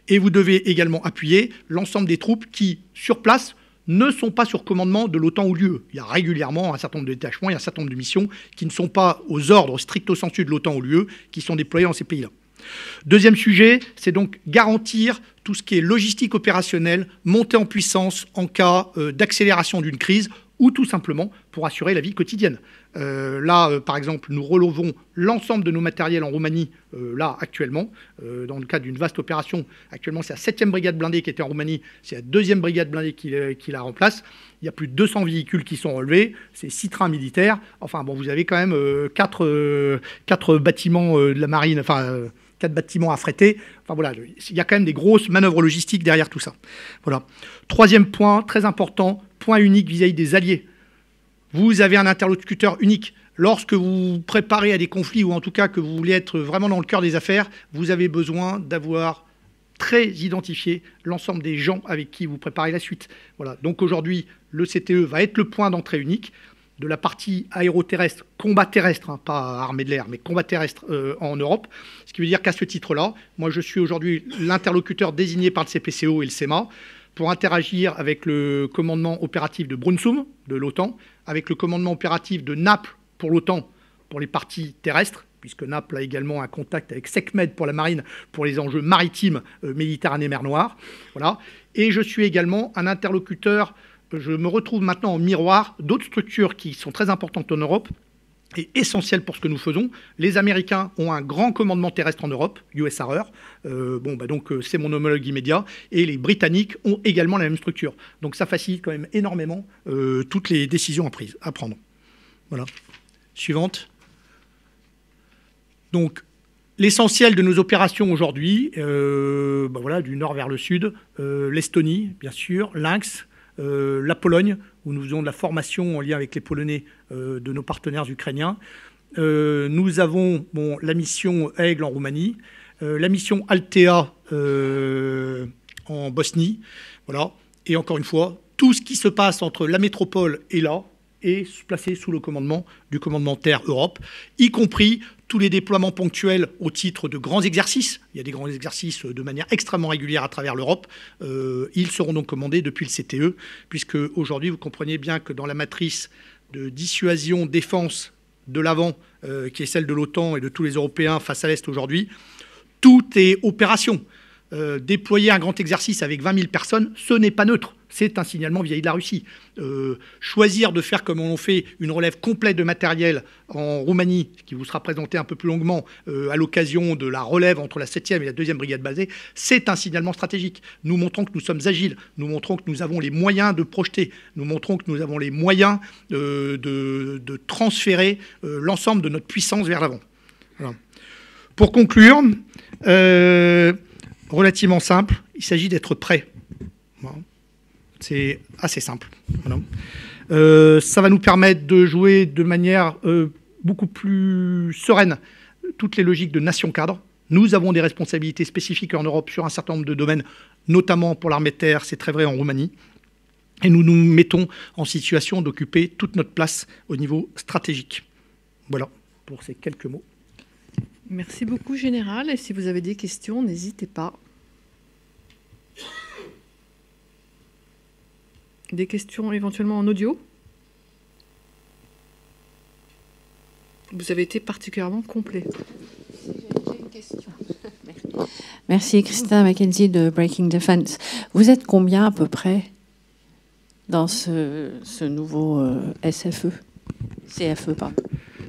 Et vous devez également appuyer l'ensemble des troupes qui, sur place, ne sont pas sur commandement de l'OTAN ou l'UE. Il y a régulièrement un certain nombre de détachements, il y a un certain nombre de missions qui ne sont pas aux ordres stricto sensu de l'OTAN ou l'UE, qui sont déployées dans ces pays-là. Deuxième sujet, c'est donc garantir tout ce qui est logistique opérationnelle, montée en puissance en cas d'accélération d'une crise, ou tout simplement pour assurer la vie quotidienne. Par exemple, nous relevons l'ensemble de nos matériels en Roumanie, actuellement, dans le cadre d'une vaste opération. Actuellement, c'est la 7e brigade blindée qui était en Roumanie, c'est la 2e brigade blindée qui la remplace. Il y a plus de 200 véhicules qui sont relevés, c'est 6 trains militaires. Enfin, bon, vous avez quand même 4 bâtiments de la marine, 4 bâtiments affrétés. Enfin, voilà, il y a quand même des grosses manœuvres logistiques derrière tout ça. Voilà. Troisième point, très important, point unique vis-à-vis des alliés. Vous avez un interlocuteur unique. Lorsque vous préparez à des conflits, ou en tout cas que vous voulez être vraiment dans le cœur des affaires, vous avez besoin d'avoir très identifié l'ensemble des gens avec qui vous préparez la suite. Voilà. Donc aujourd'hui, le CTE va être le point d'entrée unique de la partie aéroterrestre, combat terrestre, pas armée de l'air, mais combat terrestre en Europe. Ce qui veut dire qu'à ce titre-là, moi je suis aujourd'hui l'interlocuteur désigné par le CPCO et le CEMA pour interagir avec le commandement opératif de Brunsum, de l'OTAN, avec le commandement opératif de Naples pour l'OTAN, pour les parties terrestres, puisque Naples a également un contact avec SECMED pour la marine, pour les enjeux maritimes, Méditerranée-Mer Noire. Voilà. Et je suis également un interlocuteur, je me retrouve maintenant en miroir d'autres structures qui sont très importantes en Europe, et essentiel pour ce que nous faisons. Les Américains ont un grand commandement terrestre en Europe, USAR. Donc c'est mon homologue immédiat. Et les Britanniques ont également la même structure. Donc ça facilite quand même énormément toutes les décisions à prendre. Voilà. Suivante. Donc l'essentiel de nos opérations aujourd'hui, du nord vers le sud, l'Estonie, bien sûr, Lynx, la Pologne, où nous faisons de la formation en lien avec les Polonais de nos partenaires ukrainiens. Nous avons la mission Aigle en Roumanie, la mission Altea en Bosnie. Voilà. Et encore une fois, tout ce qui se passe entre la métropole et là est placé sous le commandement du commandement Terre Europe, y compris tous les déploiements ponctuels au titre de grands exercices. Il y a des grands exercices de manière extrêmement régulière à travers l'Europe. Ils seront donc commandés depuis le CTE, puisque aujourd'hui, vous comprenez bien que dans la matrice de dissuasion, défense de l'avant, qui est celle de l'OTAN et de tous les Européens face à l'Est aujourd'hui, tout est opération. Déployer un grand exercice avec 20 000 personnes, ce n'est pas neutre. C'est un signalement vis-à-vis de la Russie. Choisir de faire comme on fait une relève complète de matériel en Roumanie, qui vous sera présenté un peu plus longuement à l'occasion de la relève entre la 7e et la 2e brigade basée, c'est un signalement stratégique. Nous montrons que nous sommes agiles, nous montrons que nous avons les moyens de projeter, nous montrons que nous avons les moyens de transférer l'ensemble de notre puissance vers l'avant. Voilà. Pour conclure, relativement simple, il s'agit d'être prêt. Voilà. C'est assez simple. Voilà. Ça va nous permettre de jouer de manière beaucoup plus sereine toutes les logiques de nation cadre. Nous avons des responsabilités spécifiques en Europe sur un certain nombre de domaines, notamment pour l'armée de terre, c'est très vrai en Roumanie. Et nous nous mettons en situation d'occuper toute notre place au niveau stratégique. Voilà. pour ces quelques mots. Merci beaucoup, Général. Et si vous avez des questions, n'hésitez pas. Des questions éventuellement en audio? Vous avez été particulièrement complet. J'ai une question. Merci, Christina Mackenzie de Breaking Defense. Vous êtes combien à peu près dans ce nouveau CFE, pardon.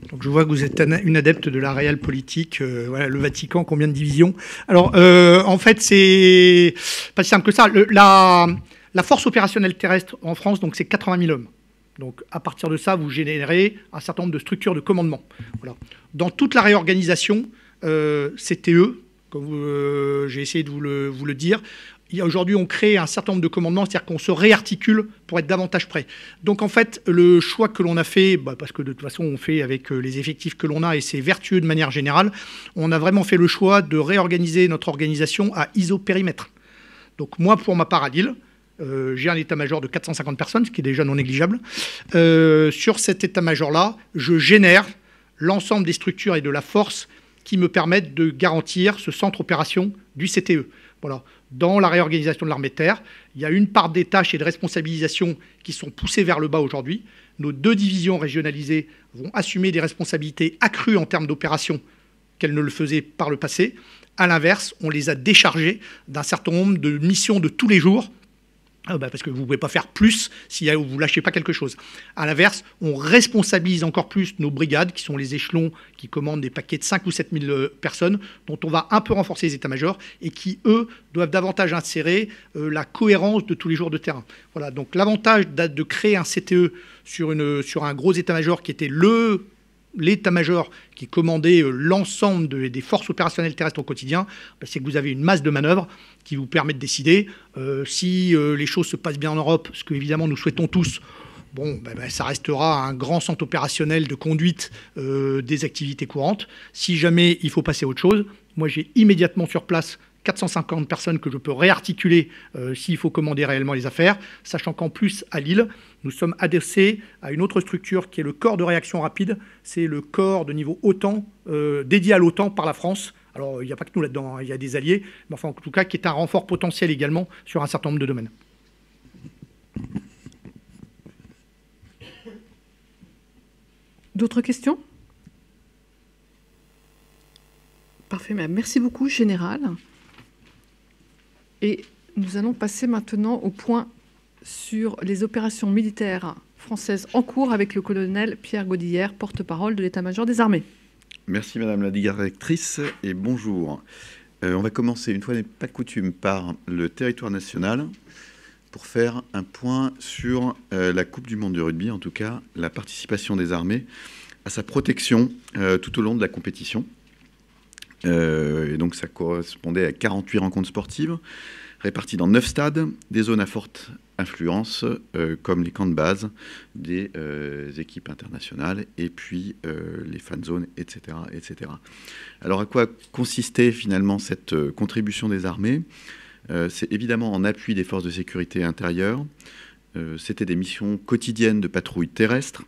Donc je vois que vous êtes une adepte de la réelle politique. Voilà, le Vatican, combien de divisions? Alors, en fait, c'est pas si simple que ça. La force opérationnelle terrestre en France, donc c'est 80 000 hommes. Donc, à partir de ça, vous générez un certain nombre de structures de commandement. Voilà. Dans toute la réorganisation, CTE, comme j'ai essayé de vous le dire, aujourd'hui, on crée un certain nombre de commandements, c'est-à-dire qu'on se réarticule pour être davantage prêt. Donc, en fait, le choix que l'on a fait, parce que de toute façon, on fait avec les effectifs que l'on a, et c'est vertueux de manière générale, on a vraiment fait le choix de réorganiser notre organisation à isopérimètre. Donc, moi, pour ma part, à Lille, j'ai un état-major de 450 personnes, ce qui est déjà non négligeable. Sur cet état-major-là, je génère l'ensemble des structures et de la force qui me permettent de garantir ce centre opération du CTE. Voilà. Dans la réorganisation de l'armée de terre, il y a une part des tâches et de responsabilisation qui sont poussées vers le bas aujourd'hui. Nos 2 divisions régionalisées vont assumer des responsabilités accrues en termes d'opération qu'elles ne le faisaient par le passé. À l'inverse, on les a déchargées d'un certain nombre de missions de tous les jours, parce que vous ne pouvez pas faire plus si vous ne lâchez pas quelque chose. À l'inverse, on responsabilise encore plus nos brigades, qui sont les échelons qui commandent des paquets de 5 ou 7 000 personnes, dont on va un peu renforcer les états-majors, et qui, eux, doivent davantage insérer la cohérence de tous les jours de terrain. Voilà, donc l'avantage de créer un CTE sur un gros état-major qui était l'état-major qui commandait l'ensemble des forces opérationnelles terrestres au quotidien, c'est que vous avez une masse de manœuvres qui vous permet de décider. Si les choses se passent bien en Europe, ce que évidemment nous souhaitons tous, ça restera un grand centre opérationnel de conduite des activités courantes. Si jamais il faut passer à autre chose, moi j'ai immédiatement sur place 450 personnes que je peux réarticuler s'il faut commander réellement les affaires, sachant qu'en plus, à Lille, nous sommes adossés à une autre structure qui est le corps de réaction rapide. C'est le corps de niveau OTAN, dédié à l'OTAN par la France. Alors, il n'y a pas que nous là-dedans, il y a des alliés, mais enfin, en tout cas, qui est un renfort potentiel également sur un certain nombre de domaines. D'autres questions? Parfait, merci beaucoup, Général. Et nous allons passer maintenant au point sur les opérations militaires françaises en cours avec le colonel Pierre Godillère, porte-parole de l'état-major des armées. Merci Madame la directrice et bonjour. On va commencer, une fois n'est pas coutume, par le territoire national pour faire un point sur la Coupe du monde du rugby, en tout cas la participation des armées à sa protection tout au long de la compétition. Et donc ça correspondait à 48 rencontres sportives réparties dans 9 stades, des zones à forte influence comme les camps de base des équipes internationales et puis les fan zones, etc., etc. Alors à quoi consistait finalement cette contribution des armées? C'est évidemment en appui des forces de sécurité intérieure. C'était des missions quotidiennes de patrouille terrestre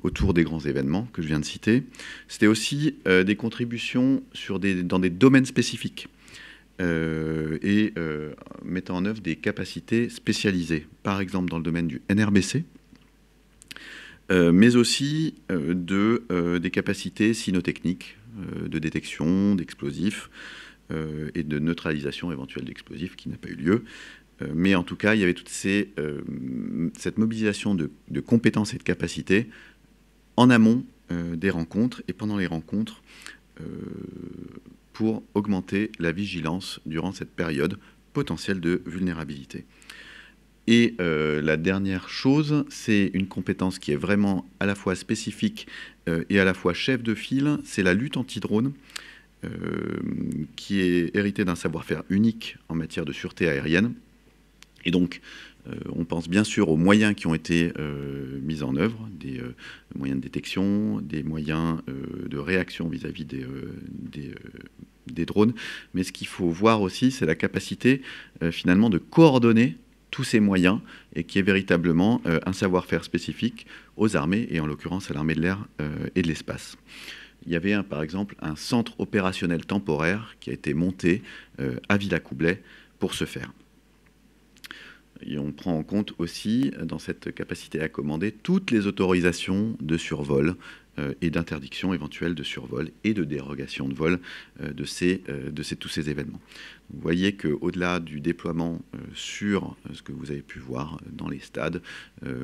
autour des grands événements que je viens de citer. C'était aussi des contributions dans des domaines spécifiques et mettant en œuvre des capacités spécialisées, par exemple dans le domaine du NRBC, mais aussi des capacités cynotechniques, de détection d'explosifs et de neutralisation éventuelle d'explosifs qui n'a pas eu lieu. Mais en tout cas, il y avait toute cette mobilisation de compétences et de capacités en amont des rencontres et pendant les rencontres pour augmenter la vigilance durant cette période potentielle de vulnérabilité. Et la dernière chose, c'est une compétence qui est vraiment à la fois spécifique et à la fois chef de file, c'est la lutte anti-drone, qui est héritée d'un savoir-faire unique en matière de sûreté aérienne. Et donc, on pense bien sûr aux moyens qui ont été mis en œuvre, des moyens de détection, des moyens de réaction vis-à-vis des drones. Mais ce qu'il faut voir aussi, c'est la capacité finalement de coordonner tous ces moyens et qui est véritablement un savoir-faire spécifique aux armées et en l'occurrence à l'armée de l'air et de l'espace. il y avait par exemple un centre opérationnel temporaire qui a été monté à Villacoublay pour ce faire. Et on prend en compte aussi, dans cette capacité à commander, toutes les autorisations de survol et d'interdiction éventuelle de survol et de dérogation de vol de tous ces événements. Vous voyez qu'au-delà du déploiement sur ce que vous avez pu voir dans les stades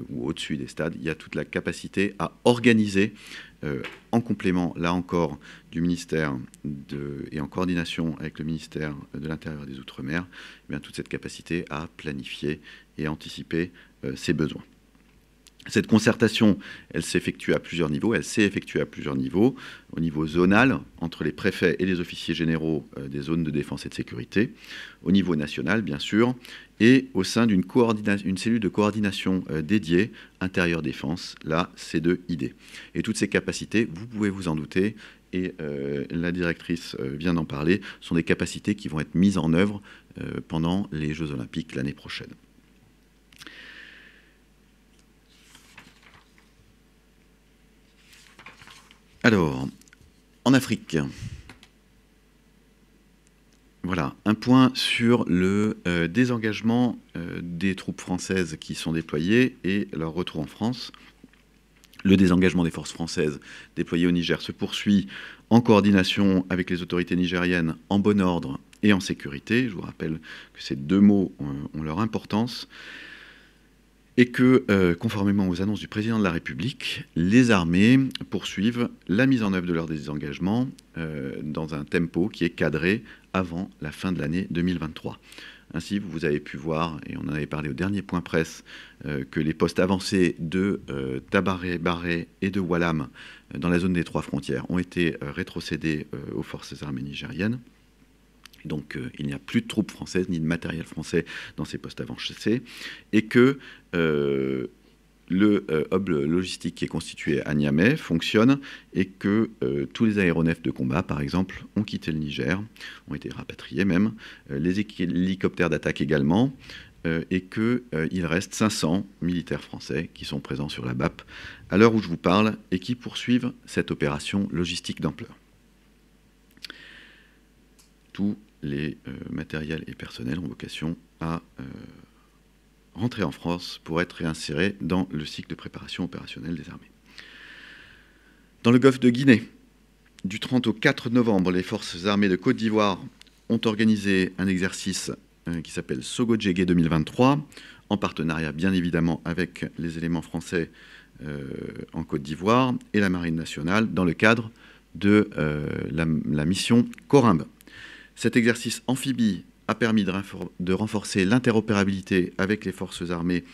ou au-dessus des stades, il y a toute la capacité à organiser, en complément, là encore, du ministère et en coordination avec le ministère de l'Intérieur et des Outre-mer, eh bien, toute cette capacité à planifier et anticiper ces besoins. Cette concertation, elle s'effectue à plusieurs niveaux. Elle s'est effectuée à plusieurs niveaux. Au niveau zonal, entre les préfets et les officiers généraux des zones de défense et de sécurité. Au niveau national, bien sûr. Et au sein d'une cellule de coordination dédiée, intérieure défense, la C2ID. Et toutes ces capacités, vous pouvez vous en douter, et la directrice vient d'en parler, sont des capacités qui vont être mises en œuvre pendant les Jeux Olympiques l'année prochaine. Alors, en Afrique, voilà, un point sur le désengagement des troupes françaises qui sont déployées et leur retour en France. Le désengagement des forces françaises déployées au Niger se poursuit en coordination avec les autorités nigériennes en bon ordre et en sécurité. Je vous rappelle que ces deux mots ont leur importance. Et que, conformément aux annonces du président de la République, les armées poursuivent la mise en œuvre de leur désengagement dans un tempo qui est cadré avant la fin de l'année 2023. Ainsi, vous avez pu voir, et on en avait parlé au dernier point presse, que les postes avancés de Tabaré, Barré et de Walam, dans la zone des 3 frontières, ont été rétrocédés aux forces armées nigériennes. Donc, il n'y a plus de troupes françaises ni de matériel français dans ces postes avancés, et que le hub logistique qui est constitué à Niamey fonctionne, et que tous les aéronefs de combat, par exemple, ont quitté le Niger, ont été rapatriés même, les hélicoptères d'attaque également, et qu'il reste 500 militaires français qui sont présents sur la BAP à l'heure où je vous parle et qui poursuivent cette opération logistique d'ampleur. Tous les matériels et personnels ont vocation à rentrer en France pour être réinsérés dans le cycle de préparation opérationnelle des armées. Dans le golfe de Guinée, du 30 au 4 novembre, les forces armées de Côte d'Ivoire ont organisé un exercice qui s'appelle Sogo-Djégué 2023, en partenariat bien évidemment avec les éléments français en Côte d'Ivoire et la Marine nationale dans le cadre de la mission Corimbe. Cet exercice amphibie a permis de renforcer l'interopérabilité avec les forces armées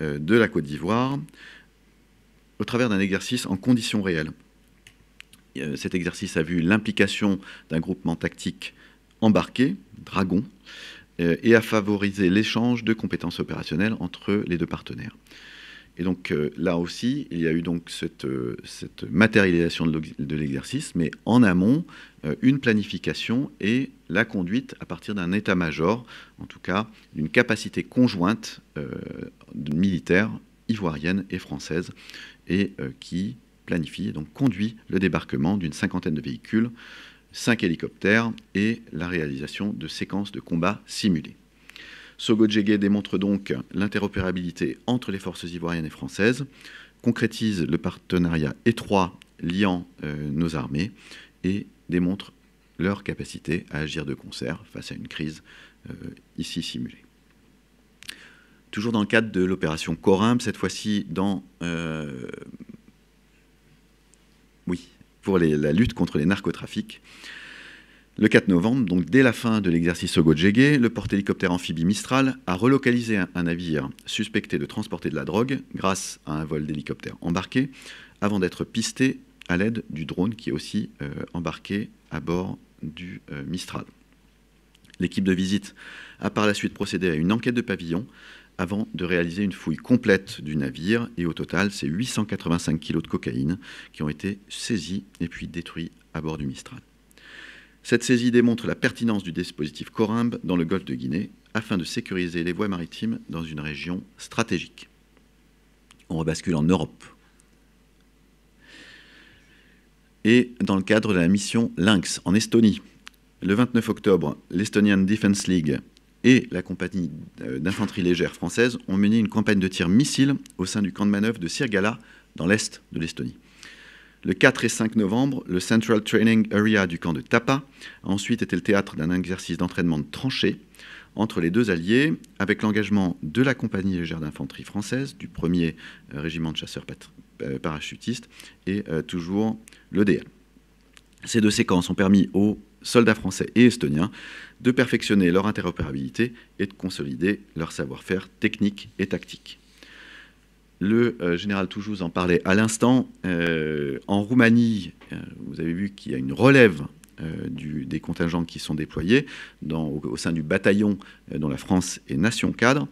de la Côte d'Ivoire au travers d'un exercice en conditions réelles. Cet exercice a vu l'implication d'un groupement tactique embarqué, Dragon, et a favorisé l'échange de compétences opérationnelles entre les deux partenaires. Et donc là aussi, il y a eu donc cette matérialisation de l'exercice, mais en amont, une planification et la conduite à partir d'un état-major, en tout cas d'une capacité conjointe militaire ivoirienne et française, et qui planifie, donc conduit le débarquement d'une 50aine de véhicules, 5 hélicoptères et la réalisation de séquences de combat simulées. Sogo-Djégué démontre donc l'interopérabilité entre les forces ivoiriennes et françaises, concrétise le partenariat étroit liant nos armées et démontre leur capacité à agir de concert face à une crise ici simulée. Toujours dans le cadre de l'opération Corimbe, cette fois-ci pour la lutte contre les narcotrafics. Le 4 novembre, donc dès la fin de l'exercice Sogo-Djégué, le porte-hélicoptère amphibie Mistral a relocalisé un navire suspecté de transporter de la drogue grâce à un vol d'hélicoptère embarqué, avant d'être pisté à l'aide du drone qui est aussi embarqué à bord du Mistral. L'équipe de visite a par la suite procédé à une enquête de pavillon avant de réaliser une fouille complète du navire, et au total, c'est 885 kg de cocaïne qui ont été saisis et puis détruits à bord du Mistral. Cette saisie démontre la pertinence du dispositif Corimbe dans le golfe de Guinée afin de sécuriser les voies maritimes dans une région stratégique. On rebascule en Europe. et dans le cadre de la mission Lynx en Estonie. Le 29 octobre, l'Estonian Defence League et la compagnie d'infanterie légère française ont mené une campagne de tir missile au sein du camp de manœuvre de Sirgala, dans l'est de l'Estonie. Le 4 et 5 novembre, le Central Training Area du camp de Tapa a ensuite été le théâtre d'un exercice d'entraînement de tranchées entre les deux alliés, avec l'engagement de la compagnie légère d'infanterie française, du 1er régiment de chasseurs parachutistes et toujours l'EDL. Ces deux séquences ont permis aux soldats français et estoniens de perfectionner leur interopérabilité et de consolider leur savoir-faire technique et tactique. Le général Toujouz en parlait à l'instant. En Roumanie, vous avez vu qu'il y a une relève des contingents qui sont déployés au sein du bataillon dont la France est nation cadre.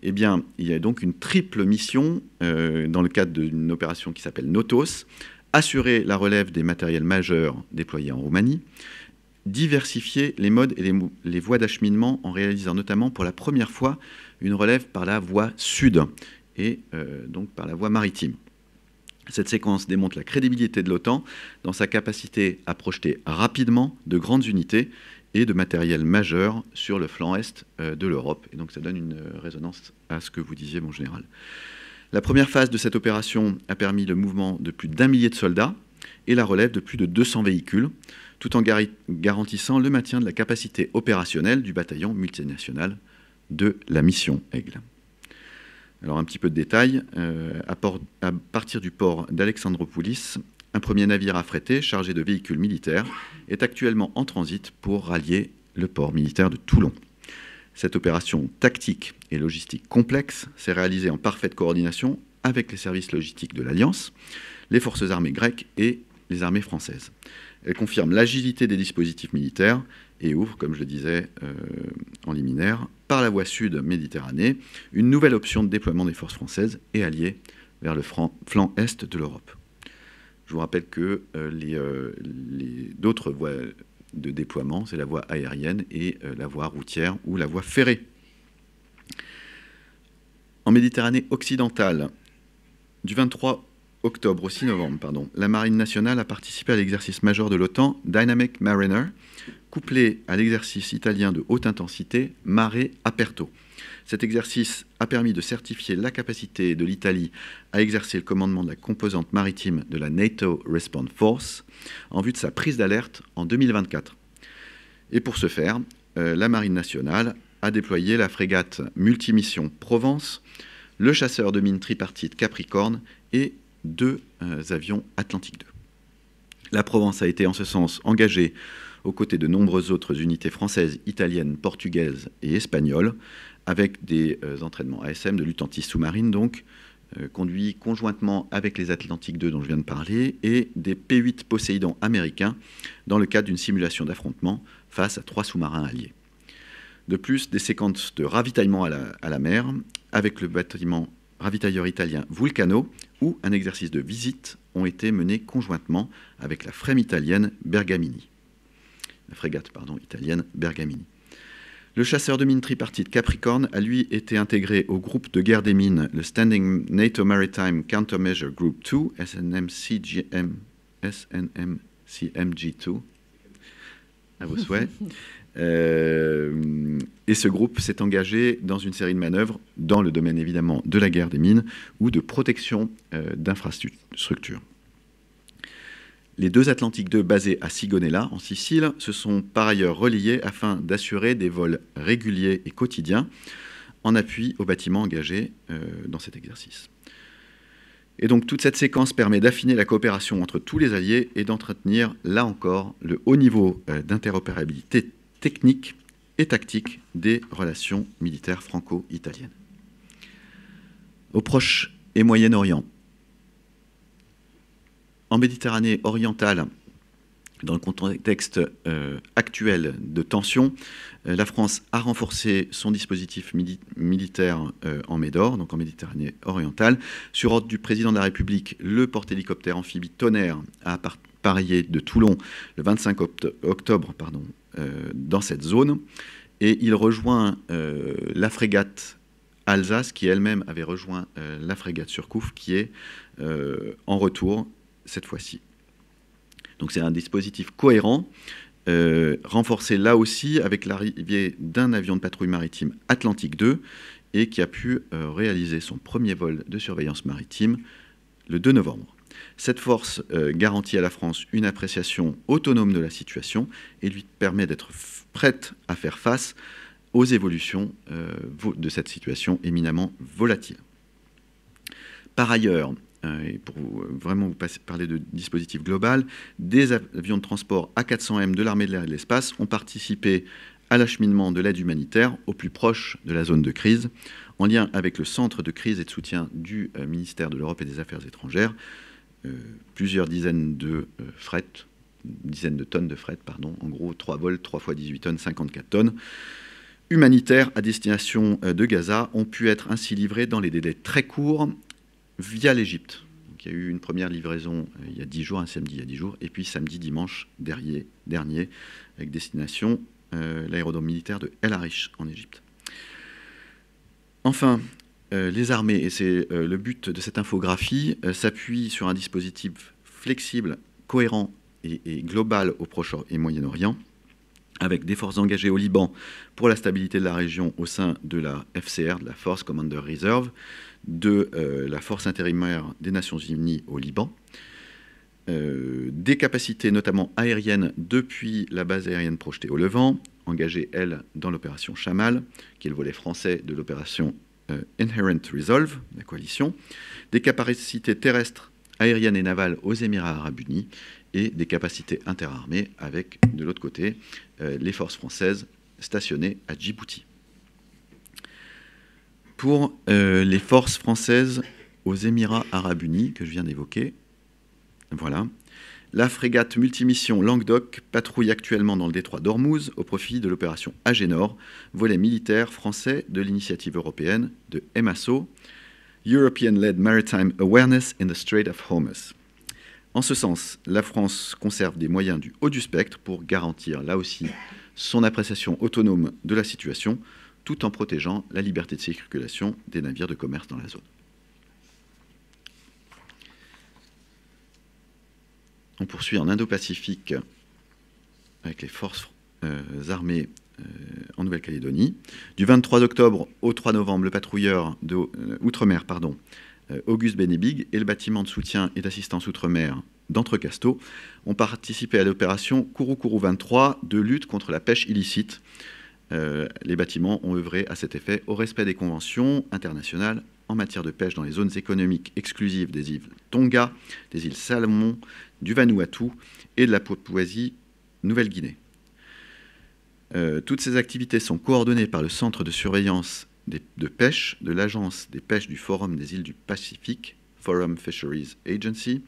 Eh bien, il y a donc une triple mission dans le cadre d'une opération qui s'appelle Notos: assurer la relève des matériels majeurs déployés en Roumanie, diversifier les modes et les voies d'acheminement en réalisant notamment pour la première fois une relève par la voie sud et donc par la voie maritime. Cette séquence démontre la crédibilité de l'OTAN dans sa capacité à projeter rapidement de grandes unités et de matériel majeur sur le flanc est de l'Europe. Et donc ça donne une résonance à ce que vous disiez, mon général. La première phase de cette opération a permis le mouvement de plus d'1 millier de soldats et la relève de plus de 200 véhicules, tout en garantissant le maintien de la capacité opérationnelle du bataillon multinational de la mission Aigle. Alors un petit peu de détails. À partir du port d'Alexandroupolis, un premier navire affrété chargé de véhicules militaires est actuellement en transit pour rallier le port militaire de Toulon. Cette opération tactique et logistique complexe s'est réalisée en parfaite coordination avec les services logistiques de l'Alliance, les forces armées grecques et les armées françaises. Elle confirme l'agilité des dispositifs militaires et ouvre, comme je le disais en liminaire, par la voie sud Méditerranée, une nouvelle option de déploiement des forces françaises et alliées vers le flanc est de l'Europe. Je vous rappelle que d'autres voies de déploiement, c'est la voie aérienne et la voie routière ou la voie ferrée. En Méditerranée occidentale, du 23 octobre au 6 novembre, la Marine nationale a participé à l'exercice majeur de l'OTAN Dynamic Mariner, couplé à l'exercice italien de haute intensité Mare Aperto. Cet exercice a permis de certifier la capacité de l'Italie à exercer le commandement de la composante maritime de la NATO Response Force en vue de sa prise d'alerte en 2024. Et pour ce faire, la Marine nationale a déployé la frégate multimission Provence, le chasseur de mines tripartite Capricorne et 2 avions Atlantique 2. La Provence a été en ce sens engagée aux côtés de nombreuses autres unités françaises, italiennes, portugaises et espagnoles, avec des entraînements ASM de lutte anti-sous-marine, donc conduits conjointement avec les Atlantique 2 dont je viens de parler, et des P-8 Poséidon américains, dans le cadre d'une simulation d'affrontement face à 3 sous-marins alliés. De plus, des séquences de ravitaillement à la mer, avec le bâtiment ravitailleur italien Vulcano, ou un exercice de visite ont été menés conjointement avec la frégate italienne Bergamini. Le chasseur de mines tripartite Capricorne a lui été intégré au groupe de guerre des mines, le Standing NATO Maritime Countermeasure Group 2, SNMCMG2, à vos souhaits. Et ce groupe s'est engagé dans une série de manœuvres dans le domaine évidemment de la guerre des mines ou de protection d'infrastructures. Les 2 Atlantique 2 basés à Sigonella, en Sicile, se sont par ailleurs reliés afin d'assurer des vols réguliers et quotidiens en appui aux bâtiments engagés dans cet exercice. Et donc toute cette séquence permet d'affiner la coopération entre tous les alliés et d'entretenir, là encore, le haut niveau d'interopérabilité technique et tactique des relations militaires franco-italiennes. Au Proche et Moyen-Orient, en Méditerranée orientale, dans le contexte actuel de tension, la France a renforcé son dispositif militaire en Médor, donc en Méditerranée orientale. Sur ordre du président de la République, le porte-hélicoptère amphibie Tonnerre a appareillé de Toulon le 25 octobre dans cette zone. Et il rejoint la frégate Alsace, qui elle-même avait rejoint la frégate Surcouf, qui est en retour cette fois-ci. Donc c'est un dispositif cohérent, renforcé là aussi avec l'arrivée d'un avion de patrouille maritime Atlantique 2 et qui a pu réaliser son premier vol de surveillance maritime le 2 novembre. Cette force garantit à la France une appréciation autonome de la situation et lui permet d'être prête à faire face aux évolutions de cette situation éminemment volatile. Par ailleurs, et pour vraiment vous parler de dispositif global, des avions de transport A400M de l'armée de l'air et de l'espace ont participé à l'acheminement de l'aide humanitaire au plus proche de la zone de crise, en lien avec le centre de crise et de soutien du ministère de l'Europe et des Affaires étrangères. Plusieurs dizaines de tonnes de fret, en gros 3 vols, 3 fois 18 tonnes, 54 tonnes, humanitaires à destination de Gaza ont pu être ainsi livrés dans les délais très courts via l'Égypte. Il y a eu une première livraison il y a 10 jours, un samedi il y a 10 jours, et puis samedi, dimanche dernier, avec destination l'aérodrome militaire de El Arish en Égypte. Enfin, les armées, et c'est le but de cette infographie, s'appuient sur un dispositif flexible, cohérent et global au Proche et Moyen-Orient, avec des forces engagées au Liban pour la stabilité de la région au sein de la FCR, de la Force Commander Reserve, de la Force intérimaire des Nations Unies au Liban, des capacités notamment aériennes depuis la base aérienne projetée au Levant, engagée, elle, dans l'opération Chamal, qui est le volet français de l'opération Inherent Resolve, la coalition, des capacités terrestres, aériennes et navales aux Émirats arabes unis, et des capacités interarmées avec, de l'autre côté, les forces françaises stationnées à Djibouti. Pour les forces françaises aux Émirats arabes unis, que je viens d'évoquer, voilà, la frégate multimission Languedoc patrouille actuellement dans le détroit d'Ormuz au profit de l'opération Agénor, volet militaire français de l'initiative européenne de EMASO, European-led Maritime Awareness in the Strait of Hormuz. En ce sens, la France conserve des moyens du haut du spectre pour garantir, là aussi, son appréciation autonome de la situation, tout en protégeant la liberté de circulation des navires de commerce dans la zone. On poursuit en Indo-Pacifique avec les forces armées en Nouvelle-Calédonie. Du 23 octobre au 3 novembre, le patrouilleur de Outre-mer, Auguste Bénébig, et le bâtiment de soutien et d'assistance Outre-mer d'Entrecasteaux ont participé à l'opération Kourou 23 de lutte contre la pêche illicite. Les bâtiments ont œuvré à cet effet au respect des conventions internationales en matière de pêche dans les zones économiques exclusives des îles Tonga, des îles Salomon, du Vanuatu et de la Papouasie-Nouvelle-Guinée. Toutes ces activités sont coordonnées par le Centre de surveillance de pêche de l'Agence des pêches du Forum des îles du Pacifique, Forum Fisheries Agency,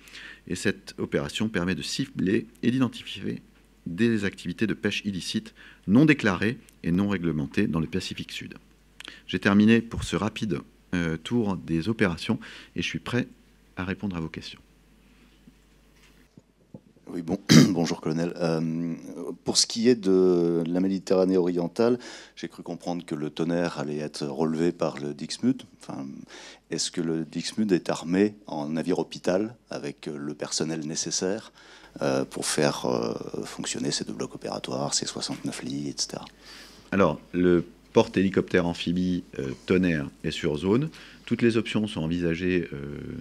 et cette opération permet de cibler et d'identifier des activités de pêche illicites non déclarées et non réglementées dans le Pacifique Sud. J'ai terminé pour ce rapide tour des opérations et je suis prêt à répondre à vos questions. Oui, bonjour colonel. Pour ce qui est de la Méditerranée orientale, j'ai cru comprendre que le Tonnerre allait être relevé par le Dixmude. Enfin, est-ce que le Dixmude est armé en navire hôpital avec le personnel nécessaire pour faire fonctionner ces deux blocs opératoires, ces 69 lits, etc. Alors, le porte-hélicoptère amphibie Tonnerre est sur zone. Toutes les options sont envisagées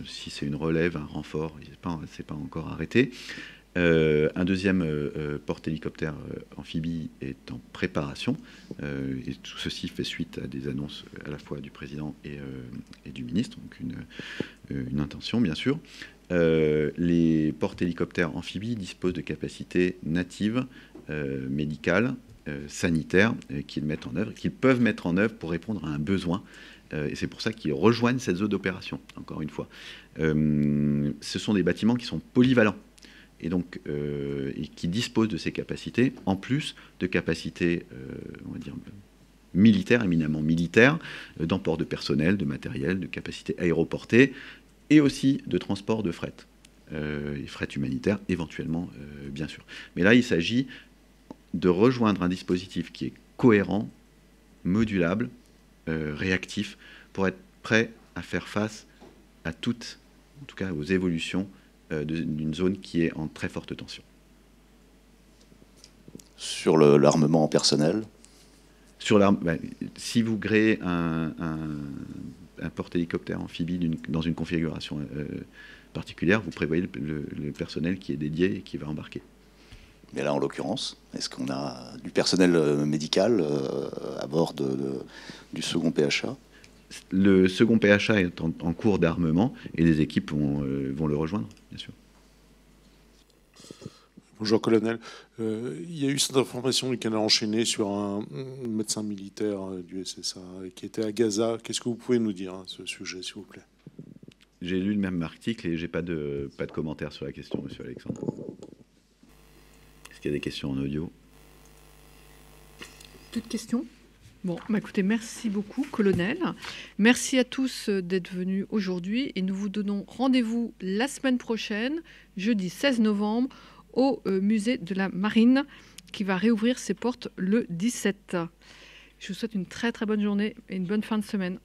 si c'est une relève, un renfort, c'est pas encore arrêté. Un deuxième porte-hélicoptère amphibie est en préparation et tout ceci fait suite à des annonces à la fois du président et du ministre, donc une intention bien sûr. Les porte-hélicoptères amphibies disposent de capacités natives, médicales, sanitaires qu'ils peuvent mettre en œuvre pour répondre à un besoin. Et c'est pour ça qu'ils rejoignent cette zone d'opération, encore une fois. Ce sont des bâtiments qui sont polyvalents et donc et qui disposent de ces capacités, en plus de capacités, on va dire, militaires, éminemment militaires, d'emport de personnel, de matériel, de capacités aéroportées, et aussi de transport de fret, et fret humanitaire, éventuellement, bien sûr. Mais là, il s'agit de rejoindre un dispositif qui est cohérent, modulable, réactif, pour être prêt à faire face à toutes, en tout cas aux évolutions d'une zone qui est en très forte tension. Sur l'armement personnel? Si vous créez un porte-hélicoptère amphibie dans une configuration particulière, vous prévoyez le personnel qui est dédié et qui va embarquer. Mais là, en l'occurrence, est-ce qu'on a du personnel médical à bord du second PHA? Le second PHA est en cours d'armement et les équipes vont le rejoindre, bien sûr. Bonjour, colonel. Il y a eu cette information du canal enchaîné sur un médecin militaire du SSA qui était à Gaza. Qu'est-ce que vous pouvez nous dire à ce sujet, s'il vous plaît? J'ai lu le même article et j'ai pas de commentaire sur la question, monsieur Alexandre. Est-ce qu'il y a des questions en audio? Toute question? Bon, écoutez, merci beaucoup, colonel. Merci à tous d'être venus aujourd'hui et nous vous donnons rendez-vous la semaine prochaine, jeudi 16 novembre, au musée de la Marine qui va réouvrir ses portes le 17. Je vous souhaite une très très bonne journée et une bonne fin de semaine.